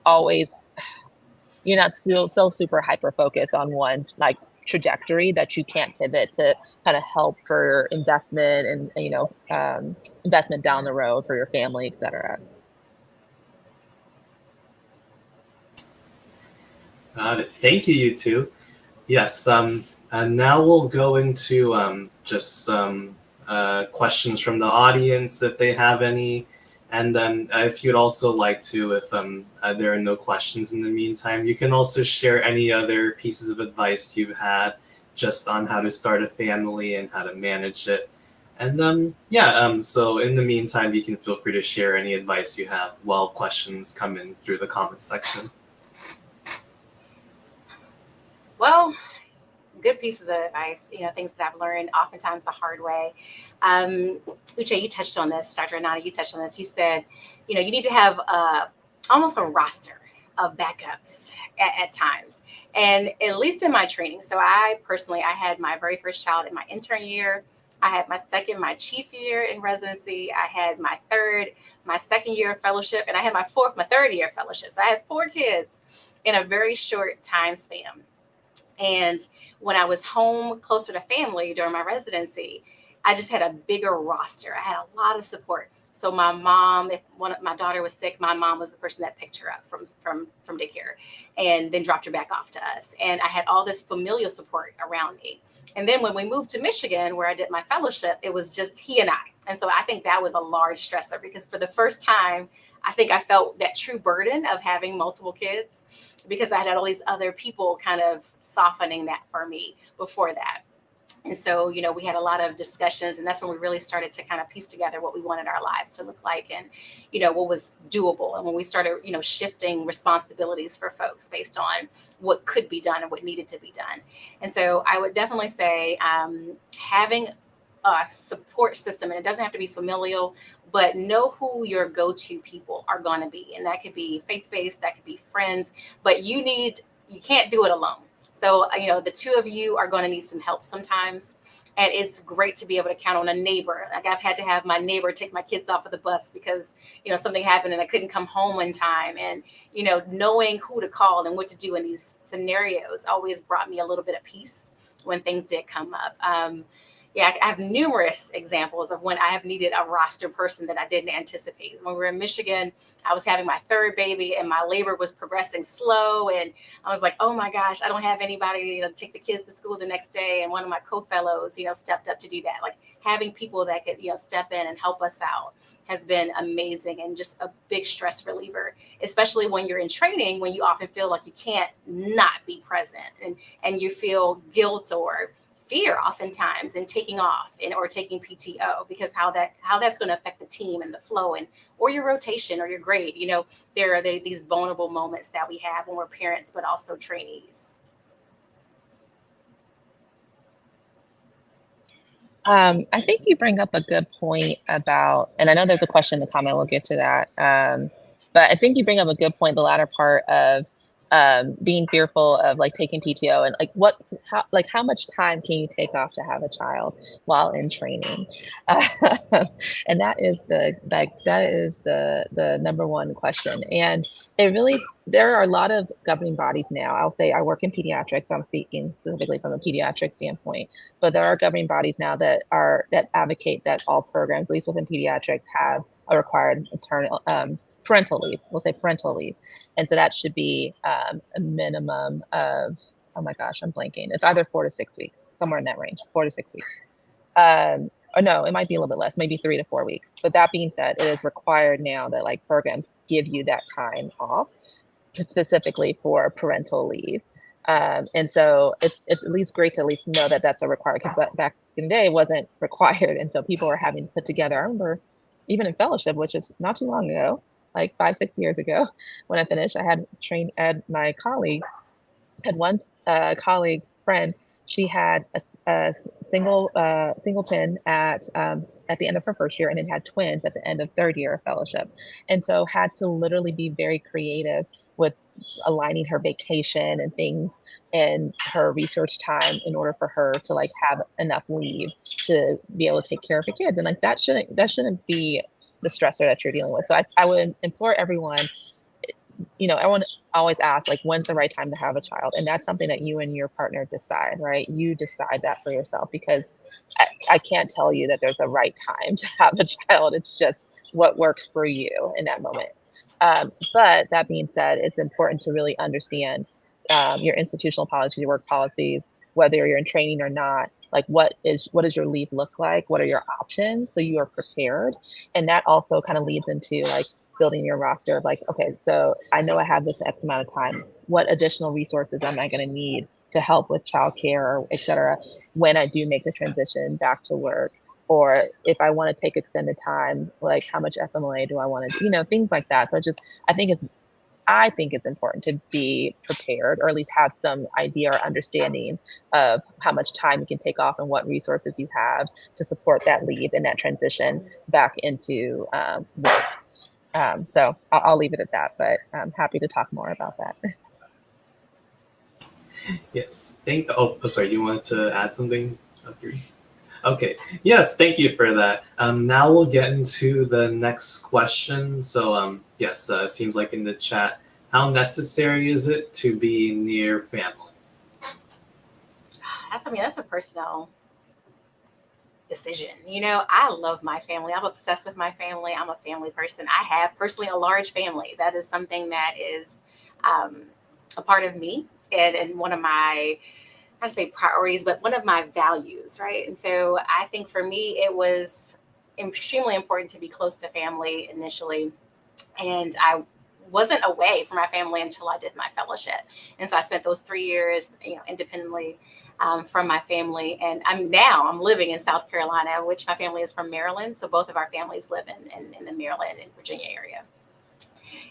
Speaker 3: always so super hyper focused on one like trajectory that you can't pivot to kind of help for investment and investment down the road for your family, etc.
Speaker 1: Got it. Thank you, you two. Yes. And now we'll go into just some questions from the audience if they have any. And then if you'd also like to, if there are no questions in the meantime, you can also share any other pieces of advice you've had just on how to start a family and how to manage it. And so in the meantime, you can feel free to share any advice you have while questions come in through the comments section.
Speaker 2: Well, good pieces of advice, things that I've learned oftentimes the hard way. Uche, you touched on this. Dr. Anana, you touched on this. You said, you need to have almost a roster of backups at times. And at least in my training, so I had my very first child in my intern year. I had my second, my chief year in residency. I had my third, my second year of fellowship, and I had my fourth, my third year of fellowship. So I had 4 kids in a very short time span. And when I was home closer to family during my residency, I just had a bigger roster. I had a lot of support. So my mom, if my daughter was sick, my mom was the person that picked her up from daycare and then dropped her back off to us. And I had all this familial support around me. And then when we moved to Michigan, where I did my fellowship, it was just he and I. And so I think that was a large stressor because for the first time, I think I felt that true burden of having multiple kids because I had all these other people kind of softening that for me before that. And so, we had a lot of discussions, and that's when we really started to kind of piece together what we wanted our lives to look like and, what was doable. And when we started, shifting responsibilities for folks based on what could be done and what needed to be done. And so I would definitely say having a support system, and it doesn't have to be familial, but know who your go-to people are going to be. And that could be faith-based, that could be friends, but you can't do it alone. So, the two of you are going to need some help sometimes. And it's great to be able to count on a neighbor. Like I've had to have my neighbor take my kids off of the bus because, something happened and I couldn't come home in time. And, knowing who to call and what to do in these scenarios always brought me a little bit of peace when things did come up. I have numerous examples of when I have needed a roster person that I didn't anticipate. When we were in Michigan, I was having my third baby and my labor was progressing slow. And I was like, oh my gosh, I don't have anybody to take the kids to school the next day. And one of my co-fellows, stepped up to do that. Like having people that could, step in and help us out has been amazing and just a big stress reliever, especially when you're in training, when you often feel like you can't not be present and you feel guilt or fear oftentimes in taking off or taking PTO because how that's going to affect the team and the flow and or your rotation or your grade. There are these vulnerable moments that we have when we're parents, but also trainees.
Speaker 3: I think you bring up a good point about, and I know there's a question in the comment, we'll get to that. But I think you bring up a good point, the latter part of being fearful of like taking PTO and how much time can you take off to have a child while in training? And that is the number one question. And there are a lot of governing bodies now. I'll say I work in pediatrics, so I'm speaking specifically from a pediatric standpoint, but there are governing bodies now that advocate that all programs, at least within pediatrics, have a required parental leave. We'll say parental leave. And so that should be a minimum of, oh my gosh, I'm blanking. It's either 4 to 6 weeks, somewhere in that range, 4 to 6 weeks. Or no, it might be a little bit less, maybe 3 to 4 weeks. But that being said, it is required now that like programs give you that time off specifically for parental leave. And so it's at least great to at least know that that's a required, because back in the day it wasn't required. And so people were having to put together, I remember even in fellowship, which is not too long ago, like 5-6 years ago when I finished, I had my colleagues, had one colleague friend, she had a singleton at the end of her first year and then had twins at the end of third year of fellowship. And so had to literally be very creative with aligning her vacation and things and her research time in order for her to like have enough leave to be able to take care of her kids. And like that shouldn't be the stressor that you're dealing with. So I would implore everyone, everyone always asks like, when's the right time to have a child? And that's something that you and your partner decide, right? You decide that for yourself, because I can't tell you that there's a right time to have a child. It's just what works for you in that moment. But that being said, it's important to really understand your institutional policies, your work policies, whether you're in training or not. Like what does your leave look like? What are your options so you are prepared? And that also kind of leads into like building your roster of like, okay, so I know I have this X amount of time. What additional resources am I going to need to help with childcare, et cetera, when I do make the transition back to work? or if I want to take extended time, like how much FMLA do I want to, things like that. So I think it's important to be prepared, or at least have some idea or understanding of how much time you can take off and what resources you have to support that leave and that transition back into work. So I'll leave it at that, but I'm happy to talk more about that.
Speaker 1: Yes. Sorry, you wanted to add something? Okay. Yes, thank you for that. Now we'll get into the next question. So, yes, seems like in the chat, how necessary is it to be near family?
Speaker 2: That's a personal decision. I love my family. I'm obsessed with my family. I'm a family person. I have personally a large family. That is something that is a part of me, and one of my, I would say priorities, but one of my values, right? And so I think for me, it was extremely important to be close to family initially. And I wasn't away from my family until I did my fellowship. And so I spent those 3 years, independently from my family. And I'm living in South Carolina, which my family is from Maryland. So both of our families live in the Maryland and Virginia area.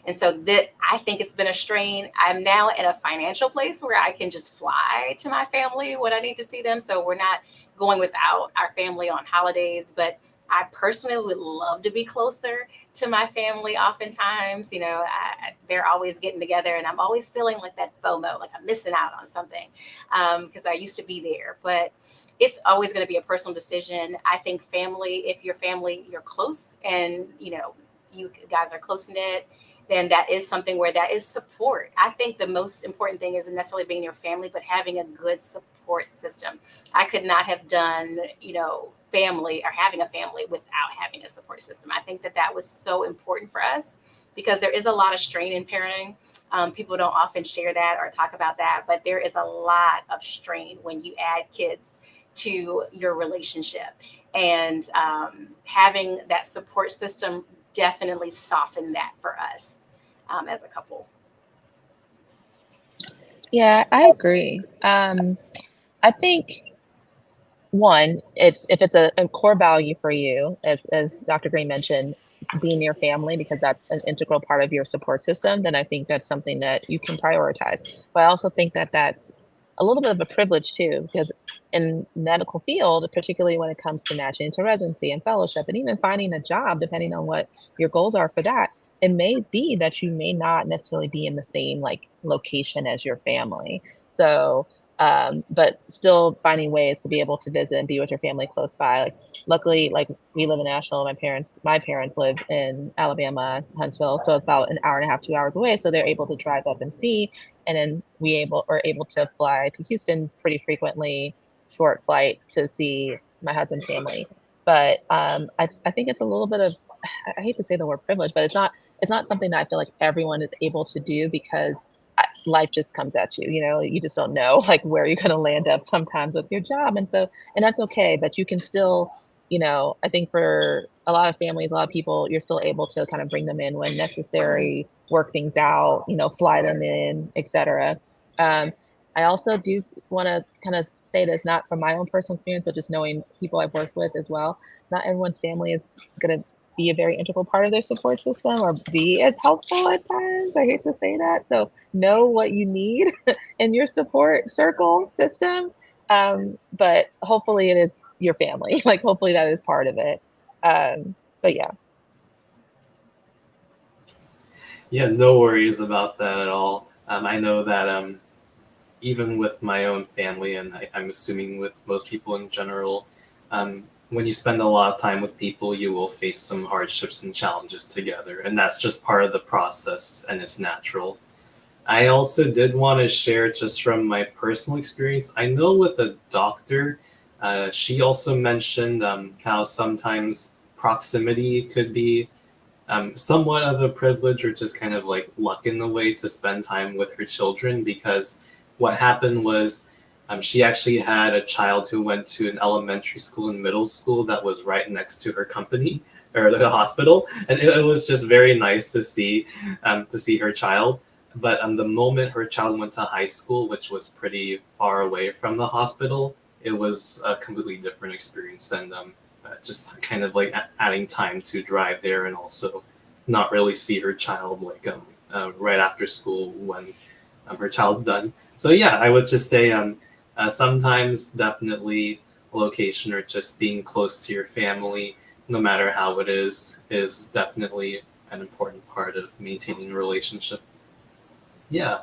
Speaker 2: And so that, I think it's been a strain. I'm now in a financial place where I can just fly to my family when I need to see them. So we're not going without our family on holidays, but I personally would love to be closer to my family oftentimes. They're always getting together and I'm always feeling like that FOMO, like I'm missing out on something, because I used to be there. But it's always going to be a personal decision. I think family, if your family, you're close and, you guys are close knit, then that is something where that is support. I think the most important thing isn't necessarily being your family, but having a good support system. I could not have done, family or having a family without having a support system. I think that was so important for us because there is a lot of strain in parenting. People don't often share that or talk about that, but there is a lot of strain when you add kids to your relationship. And having that support system definitely softened that for us as a couple.
Speaker 3: Yeah, I agree. I think one, if it's a core value for you, as Dr. Green mentioned, being near family, because that's an integral part of your support system, then I think that's something that you can prioritize. But I also think that that's a little bit of a privilege too, because in medical field, particularly when it comes to matching into residency and fellowship, and even finding a job, depending on what your goals are for that, it may be that you may not necessarily be in the same location as your family. So but still finding ways to be able to visit and be with your family close by. Luckily, we live in Nashville. My parents live in Alabama, Huntsville, so it's about an hour and a half, 2 hours away. So they're able to drive up and see, and then are able to fly to Houston pretty frequently, short flight to see my husband's family. But I think it's a little bit of, I hate to say the word privilege, but it's not something that I feel like everyone is able to do because life just comes at you. You just don't know where you're going to land up sometimes with your job. And that's okay, but you can still, I think for a lot of families, a lot of people, you're still able to kind of bring them in when necessary, work things out, fly them in, etc. I also do want to kind of say this, not from my own personal experience, but just knowing people I've worked with as well. Not everyone's family is going to be a very integral part of their support system or be as helpful at times. I hate to say that. So know what you need in your support circle system. But hopefully it is your family. Hopefully that is part of it. But yeah.
Speaker 1: Yeah, no worries about that at all. I know that even with my own family, and I'm assuming with most people in general, when you spend a lot of time with people, you will face some hardships and challenges together, and that's just part of the process, and it's natural. I also did want to share just from my personal experience. I know with a doctor, she also mentioned how sometimes proximity could be somewhat of a privilege or just kind of luck in the way to spend time with her children, because what happened was she actually had a child who went to an elementary school and middle school that was right next to her company or the hospital, and it was just very nice to see her child. But the moment her child went to high school, which was pretty far away from the hospital, it was a completely different experience, and just kind of like adding time to drive there, and also not really see her child like right after school when her child's done. So yeah, I would just say sometimes definitely location or just being close to your family, no matter how it is definitely an important part of maintaining a relationship. Yeah.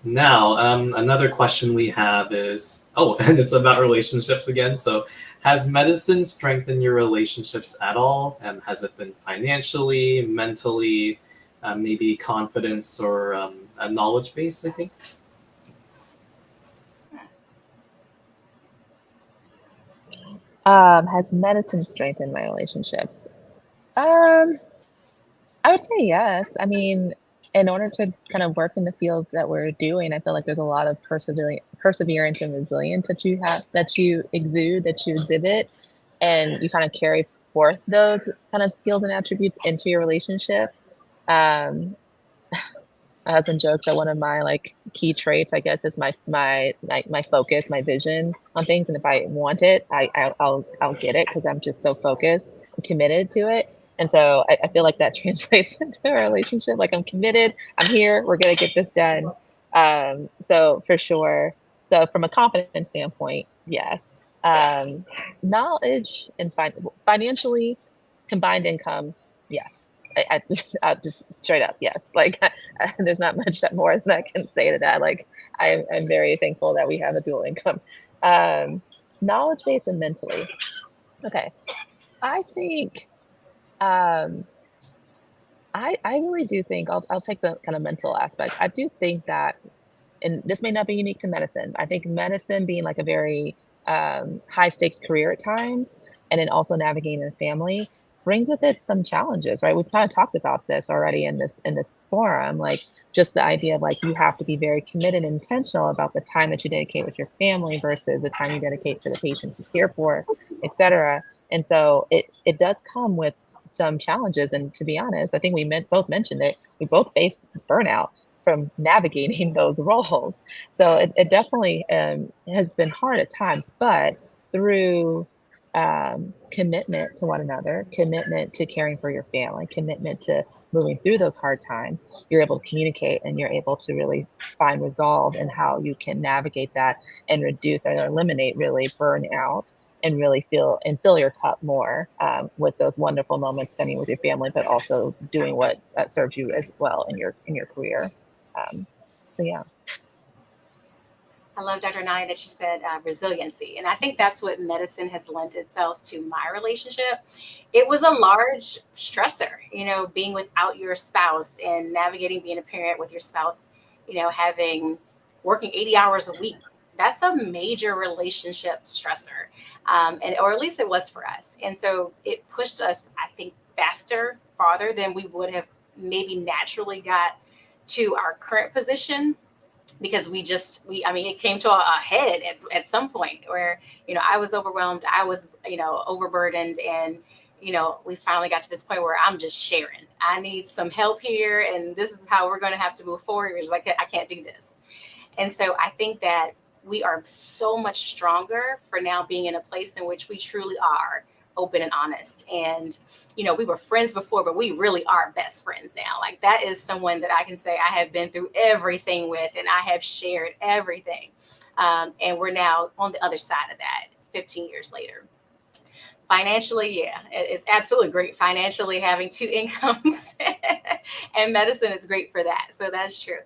Speaker 1: Now, another question we have is, oh, and it's about relationships again. So, has medicine strengthened your relationships at all? Has it been financially, mentally, maybe confidence or a knowledge base, I think?
Speaker 3: Has medicine strengthened my relationships? Um, I would say yes. I mean, in order to kind of work in the fields that we're doing, I feel like there's a lot of perseverance and resilience that you have, that you exude, that you exhibit, and you kind of carry forth those kind of skills and attributes into your relationship. Um, my husband jokes that one of my like key traits, I guess, is my focus, my vision on things, and if I want it, I'll get it because I'm just so focused and committed to it. And so I feel like that translates into our relationship. Like I'm committed, I'm here, we're gonna get this done. So for sure. So from a confidence standpoint, yes. Um, knowledge and financially, combined income, yes. I just straight up yes. Like there's not much that more than I can say to that. Like I'm very thankful that we have a dual income. Um, knowledge base and mentally. Okay, I think um, I really do think I'll take the kind of mental aspect. I do think that, and this may not be unique to medicine. I think medicine being like a very high stakes career at times, and then also navigating a family brings with it some challenges, right? We've kind of talked about this already in this forum, like just the idea of like you have to be very committed and intentional about the time that you dedicate with your family versus the time you dedicate to the patients you care for, et cetera. And so it does come with some challenges. And to be honest, I think both mentioned it. We both faced burnout from navigating those roles. So it definitely has been hard at times, but through commitment to one another, commitment to caring for your family, commitment to moving through those hard times, you're able to communicate and you're able to really find resolve in how you can navigate that and reduce or eliminate really burnout and really fill your cup more with those wonderful moments spending with your family, but also doing what serves you as well in your career. So yeah.
Speaker 2: I love, Dr. Nani, that you said resiliency. And I think that's what medicine has lent itself to my relationship. It was a large stressor, being without your spouse and navigating being a parent with your spouse, having working 80 hours a week. That's a major relationship stressor. Or at least it was for us. And so it pushed us, I think, faster, farther than we would have maybe naturally got to our current position, because I mean, it came to a head at some point where, I was overwhelmed, I was, overburdened, and, we finally got to this point where I'm just sharing, I need some help here, and this is how we're going to have to move forward. It's like, I can't do this. And so I think that we are so much stronger for now being in a place in which we truly are open and honest. And, we were friends before, but we really are best friends now. Like, that is someone that I can say I have been through everything with, and I have shared everything. And we're now on the other side of that 15 years later. Financially, yeah, it's absolutely great financially having two incomes, and medicine is great for that. So that's true.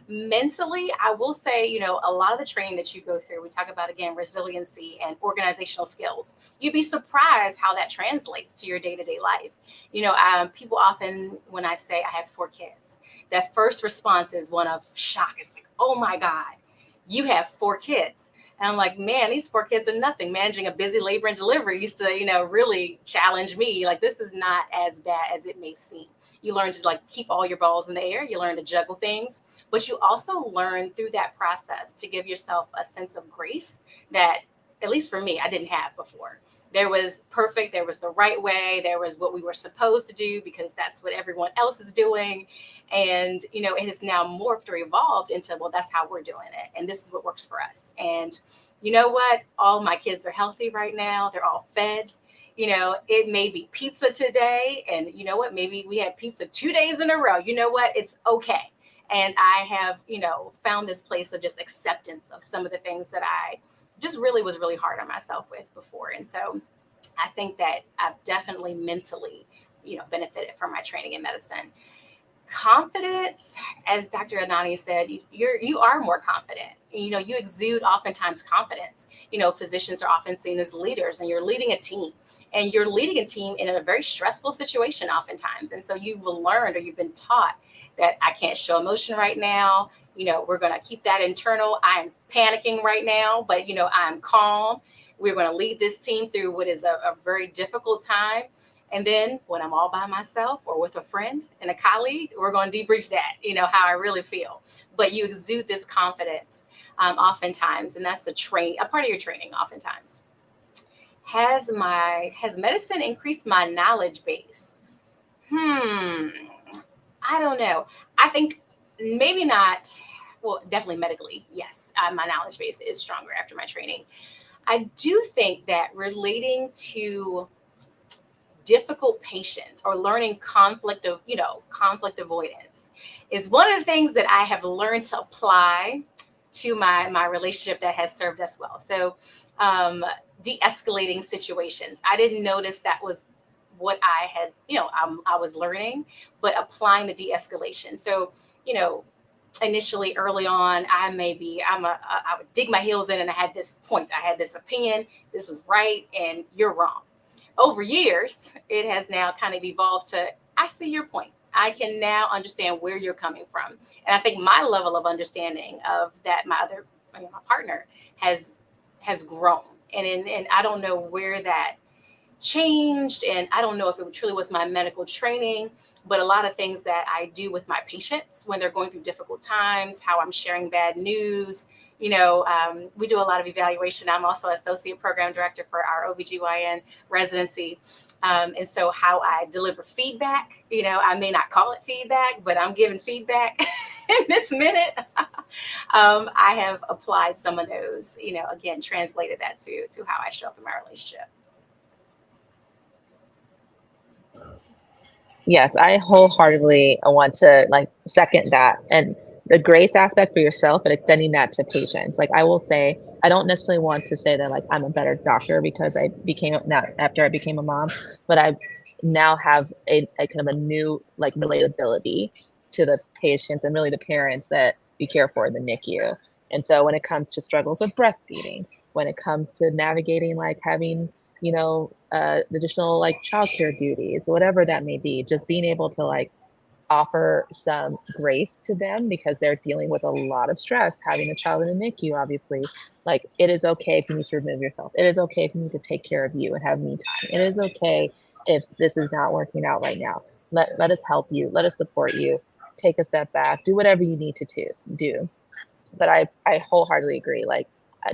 Speaker 2: Mentally, I will say, a lot of the training that you go through, we talk about again resiliency and organizational skills. You'd be surprised how that translates to your day to day life. People often, when I say I have 4 kids, that first response is one of shock. It's like, oh my God, you have 4 kids. And I'm like, man, these 4 kids are nothing. Managing a busy labor and delivery used to, really challenge me. Like, this is not as bad as it may seem. You learn to like keep all your balls in the air. You learn to juggle things, but you also learn through that process to give yourself a sense of grace that, at least for me, I didn't have before. There was perfect. There was the right way. There was what we were supposed to do because that's what everyone else is doing. And, it has now morphed or evolved into, well, that's how we're doing it. And this is what works for us. And you know what? All my kids are healthy right now. They're all fed. It may be pizza today, and you know what? Maybe we had pizza 2 days in a row. You know what? It's okay. And I have, found this place of just acceptance of some of the things that I just really was really hard on myself with before. And so I think that I've definitely mentally, benefited from my training in medicine. Confidence, as Dr. Adani said, you are more confident. You exude oftentimes confidence. Physicians are often seen as leaders, and you're leading a team, and you're leading a team in a very stressful situation oftentimes. And so you've learned, or you've been taught, that I can't show emotion right now. We're going to keep that internal. I'm panicking right now, but I'm calm. We're going to lead this team through what is a very difficult time. And then when I'm all by myself or with a friend and a colleague, we're going to debrief that, how I really feel. But you exude this confidence oftentimes, and that's a part of your training oftentimes. Has medicine increased my knowledge base? I don't know. I think maybe not. Well, definitely medically, yes. My knowledge base is stronger after my training. I do think that relating to difficult patients or learning conflict avoidance is one of the things that I have learned to apply to my relationship that has served us well. So de-escalating situations. I didn't notice that was what I had, I was learning, but applying the de-escalation. So, initially early on, I would dig my heels in, and I had this point, I had this opinion, this was right, and you're wrong. Over years, it has now kind of evolved to, I see your point. I can now understand where you're coming from. And I think my level of understanding of that, my partner has grown. And I don't know where that changed. And I don't know if it truly was my medical training, but a lot of things that I do with my patients when they're going through difficult times, how I'm sharing bad news. We do a lot of evaluation. I'm also associate program director for our OBGYN residency. And so how I deliver feedback, I may not call it feedback, but I'm giving feedback in this minute. I have applied some of those, again, translated that to how I show up in my relationship.
Speaker 3: Yes, I wholeheartedly want to second that. And the grace aspect for yourself, but extending that to patients. I will say, I don't necessarily want to say that I'm a better doctor because I became, not after I became a mom, but I now have a kind of a new relatability to the patients and really the parents that we care for in the NICU. And so when it comes to struggles with breastfeeding, when it comes to navigating having additional childcare duties, whatever that may be, just being able to offer some grace to them because they're dealing with a lot of stress, having a child in a NICU, obviously. It is okay if you need to remove yourself. It is okay if you need to take care of you and have me time. It is okay if this is not working out right now. Let us help you. Let us support you. Take a step back. Do whatever you need to do. But I wholeheartedly agree.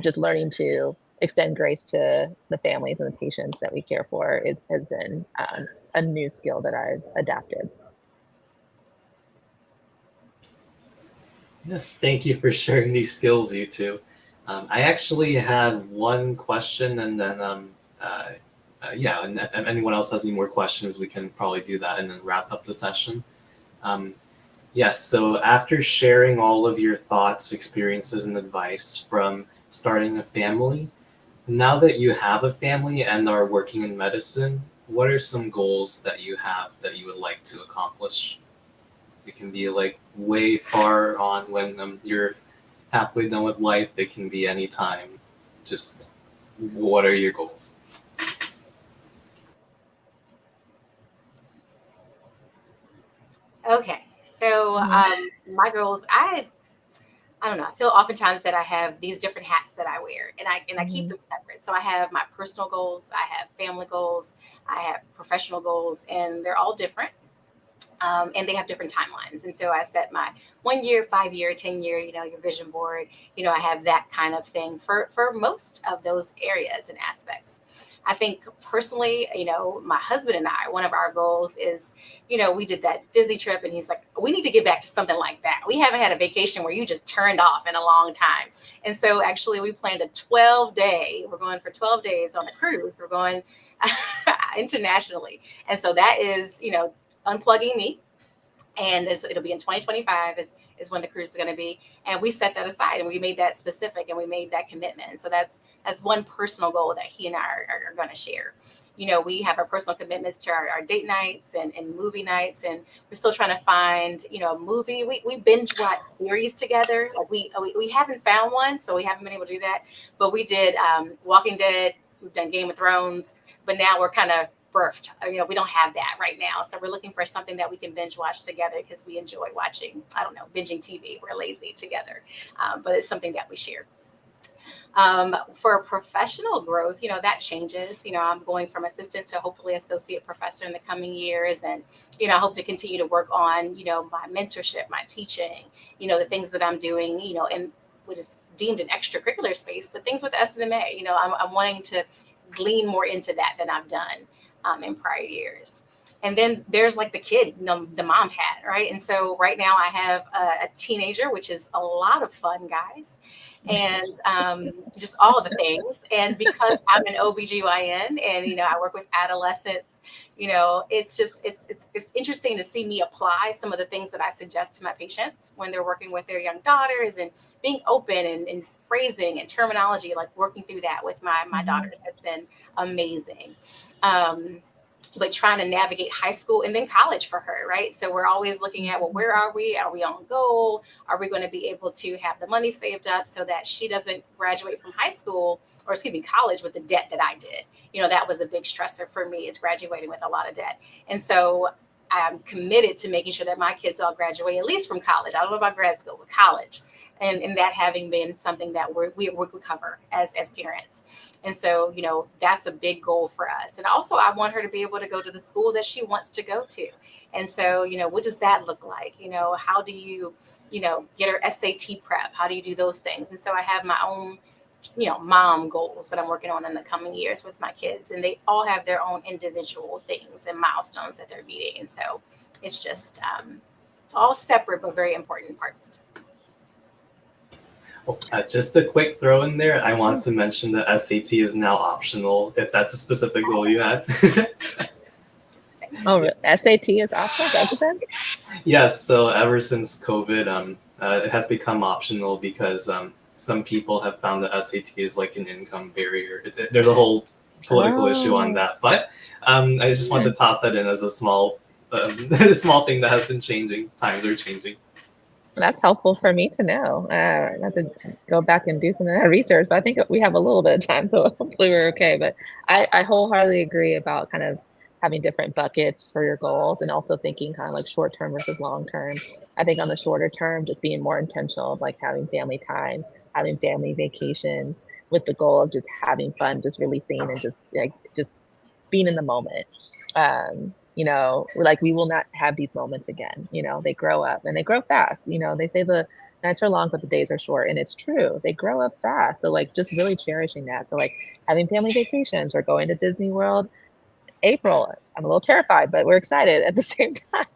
Speaker 3: Just learning to extend grace to the families and the patients that we care for has been a new skill that I've adapted.
Speaker 1: Yes, thank you for sharing these skills, you two. I actually had one question, and then and if anyone else has any more questions, we can probably do that and then wrap up the session. Yes, so after sharing all of your thoughts, experiences, and advice from starting a family, now that you have a family and are working in medicine, what are some goals that you have that you would like to accomplish? It can be way far on when you're halfway done with life. It can be any time. Just what are your goals?
Speaker 2: Okay. So my goals, I don't know. I feel oftentimes that I have these different hats that I wear, and I keep them separate. So I have my personal goals, I have family goals, I have professional goals, and they're all different. And they have different timelines. And so I set my 1 year, 5 year, 10 year, your vision board. I have that kind of thing for most of those areas and aspects. I think personally, my husband and I, one of our goals is, we did that Disney trip and he's like, we need to get back to something like that. We haven't had a vacation where you just turned off in a long time. And so actually we planned a we're going for 12 days on a cruise. We're going internationally. And so that is, unplugging me, and it'll be in 2025 is when the cruise is going to be, and we set that aside and we made that specific and we made that commitment. And so that's one personal goal that he and I are going to share. We have our personal commitments to our date nights and movie nights, and we're still trying to find a movie. We binge watch series together. Like we haven't found one, so we haven't been able to do that, but we did Walking Dead. We've done Game of Thrones, but now we're kind of birthed. We don't have that right now. So we're looking for something that we can binge watch together because we enjoy watching, binging TV. We're lazy together, but it's something that we share. For professional growth, that changes. I'm going from assistant to hopefully associate professor in the coming years. And, I hope to continue to work on, my mentorship, my teaching, the things that I'm doing, in what is deemed an extracurricular space, but things with SNMA, I'm wanting to glean more into that than I've done in prior years. And then there's like the kid, the mom hat, right? And so right now I have a teenager, which is a lot of fun, guys, and just all of the things. And because I'm an OBGYN and, I work with adolescents, it's interesting to see me apply some of the things that I suggest to my patients when they're working with their young daughters, and being open and phrasing and terminology, like working through that with my daughters has been amazing. But trying to navigate high school and then college for her, right? So we're always looking at, well, where are we? Are we on goal? Are we going to be able to have the money saved up so that she doesn't graduate from college with the debt that I did? That was a big stressor for me, is graduating with a lot of debt. And so I'm committed to making sure that my kids all graduate, at least from college. I don't know about grad school, but college. And that having been something that we cover as parents. And so, that's a big goal for us. And also, I want her to be able to go to the school that she wants to go to. And so, what does that look like? How do you, get her SAT prep? How do you do those things? And so I have my own, mom goals that I'm working on in the coming years with my kids. And they all have their own individual things and milestones that they're meeting. And so it's just all separate, but very important parts.
Speaker 1: Just a quick throw in there. I want to mention that SAT is now optional if that's a specific goal you had.
Speaker 3: Oh, SAT is optional? That's what that is?
Speaker 1: Yes. So ever since COVID, it has become optional because some people have found that SAT is like an income barrier. There's a whole political issue on that. But I just want to toss that in as a small thing that has been changing. Times are changing.
Speaker 3: That's helpful for me to know. I have to go back and do some of that research, but I think we have a little bit of time, so hopefully we're okay. But I wholeheartedly agree about kind of having different buckets for your goals, and also thinking kind of like short term versus long term. I think on the shorter term, just being more intentional of like having family time, having family vacation, with the goal of just having fun, just releasing, and just being in the moment. Like we will not have these moments again. They grow up and they grow fast. They say the nights are long, but the days are short. And it's true. They grow up fast. So like just really cherishing that. So like having family vacations or going to Disney World. April, I'm a little terrified, but we're excited at the same time.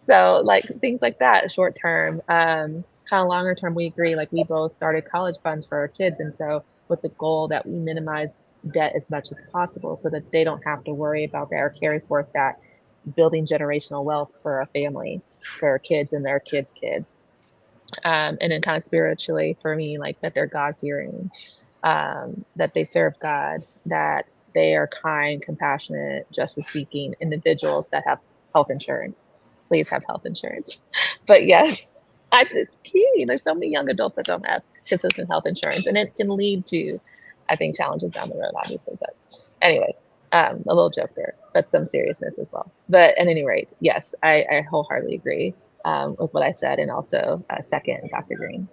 Speaker 3: So like things like that, short term, kind of longer term, we agree. Like we both started college funds for our kids. And so with the goal that we minimize debt as much as possible so that they don't have to worry about that or carry forth that, building generational wealth for our family, for our kids and their kids' kids. And then kind of spiritually for me, like that they're God-fearing, that they serve God, that they are kind, compassionate, justice-seeking individuals that have health insurance. Please have health insurance. But yes, it's key. There's so many young adults that don't have consistent health insurance, and it can lead to, I think, challenges down the road, obviously. But anyways, a little joke there, but some seriousness as well. But at any rate, yes, I wholeheartedly agree with what I said, and also second Dr. Green.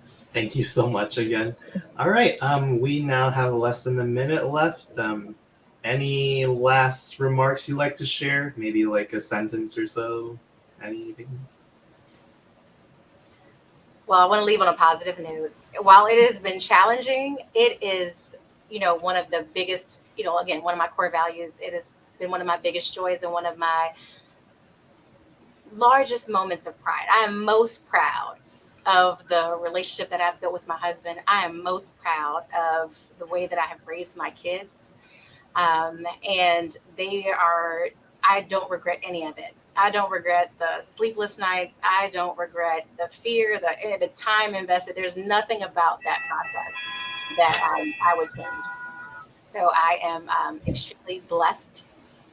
Speaker 1: Thank you so much again. All right, we now have less than a minute left. any last remarks you'd like to share? Maybe like a sentence or so? Anything?
Speaker 2: Well, I want to leave on a positive note. While it has been challenging, it is, one of the biggest, again, one of my core values. It has been one of my biggest joys and one of my largest moments of pride. I am most proud of the relationship that I've built with my husband. I am most proud of the way that I have raised my kids. And I don't regret any of it. I don't regret the sleepless nights. I don't regret the fear, the time invested. There's nothing about that process that I would change. So I am extremely blessed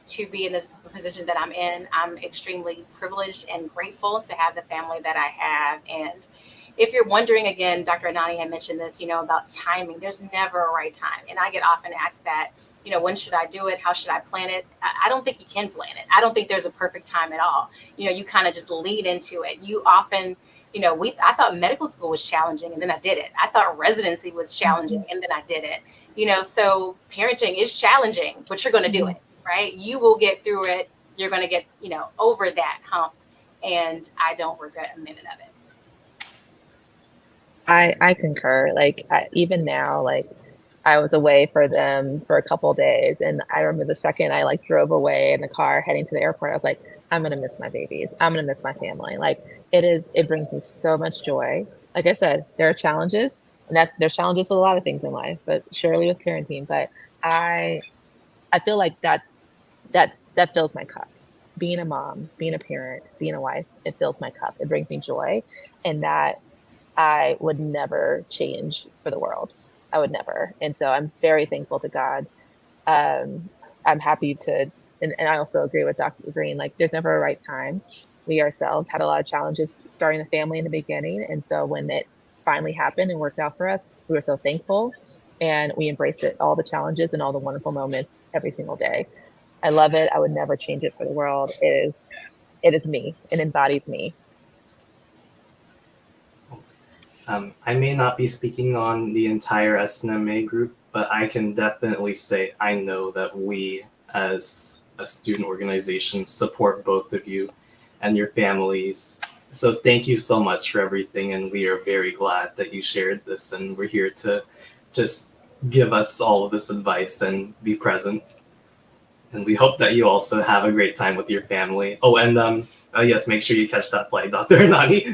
Speaker 2: to be in this position that I'm in. I'm extremely privileged and grateful to have the family that I have. And if you're wondering, again, Dr. Anani had mentioned this, about timing. There's never a right time. And I get often asked that, when should I do it? How should I plan it? I don't think you can plan it. I don't think there's a perfect time at all. You kind of just lead into it. You often, I thought medical school was challenging and then I did it. I thought residency was challenging and then I did it. So parenting is challenging, but you're going to do it, right? You will get through it. You're going to get, over that hump. And I don't regret a minute of it.
Speaker 3: I concur. Like even now, like I was away for them for a couple of days, and I remember the second I like drove away in the car heading to the airport, I was like, I'm gonna miss my babies. I'm gonna miss my family. Like it brings me so much joy. Like I said, there are challenges, and there's challenges with a lot of things in life, but surely with parenting. But I feel like that fills my cup. Being a mom, being a parent, being a wife, it fills my cup. It brings me joy, and that I would never change for the world. I would never. And so I'm very thankful to God. I'm happy to, and I also agree with Dr. Green, like there's never a right time. We ourselves had a lot of challenges starting a family in the beginning. And so when it finally happened and worked out for us, we were so thankful and we embraced it, all the challenges and all the wonderful moments every single day. I love it. I would never change it for the world. It is me. It embodies me.
Speaker 1: I may not be speaking on the entire SNMA group, but I can definitely say I know that we as a student organization support both of you and your families. So thank you so much for everything, and we are very glad that you shared this, and we're here to just give us all of this advice and be present. And we hope that you also have a great time with your family. Oh, and yes, make sure you catch that flight, Dr. Hernani.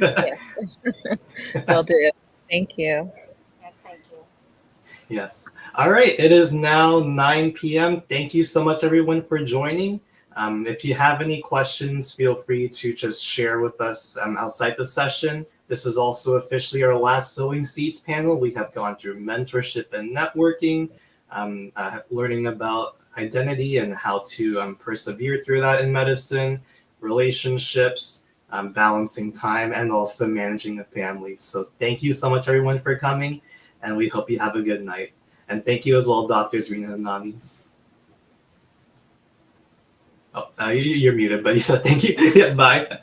Speaker 3: Will do. Thank you.
Speaker 2: Yes, thank you.
Speaker 1: Yes. All right. It is now 9 p.m. Thank you so much, everyone, for joining. If you have any questions, feel free to just share with us outside the session. This is also officially our last Sowing Seeds panel. We have gone through mentorship and networking, learning about identity and how to persevere through that in medicine, relationships, balancing time, and also managing a family. So thank you so much, everyone, for coming, and we hope you have a good night. And thank you as well, Doctors Rena and Nani. Oh, you're muted, but you said thank you. Yeah, bye.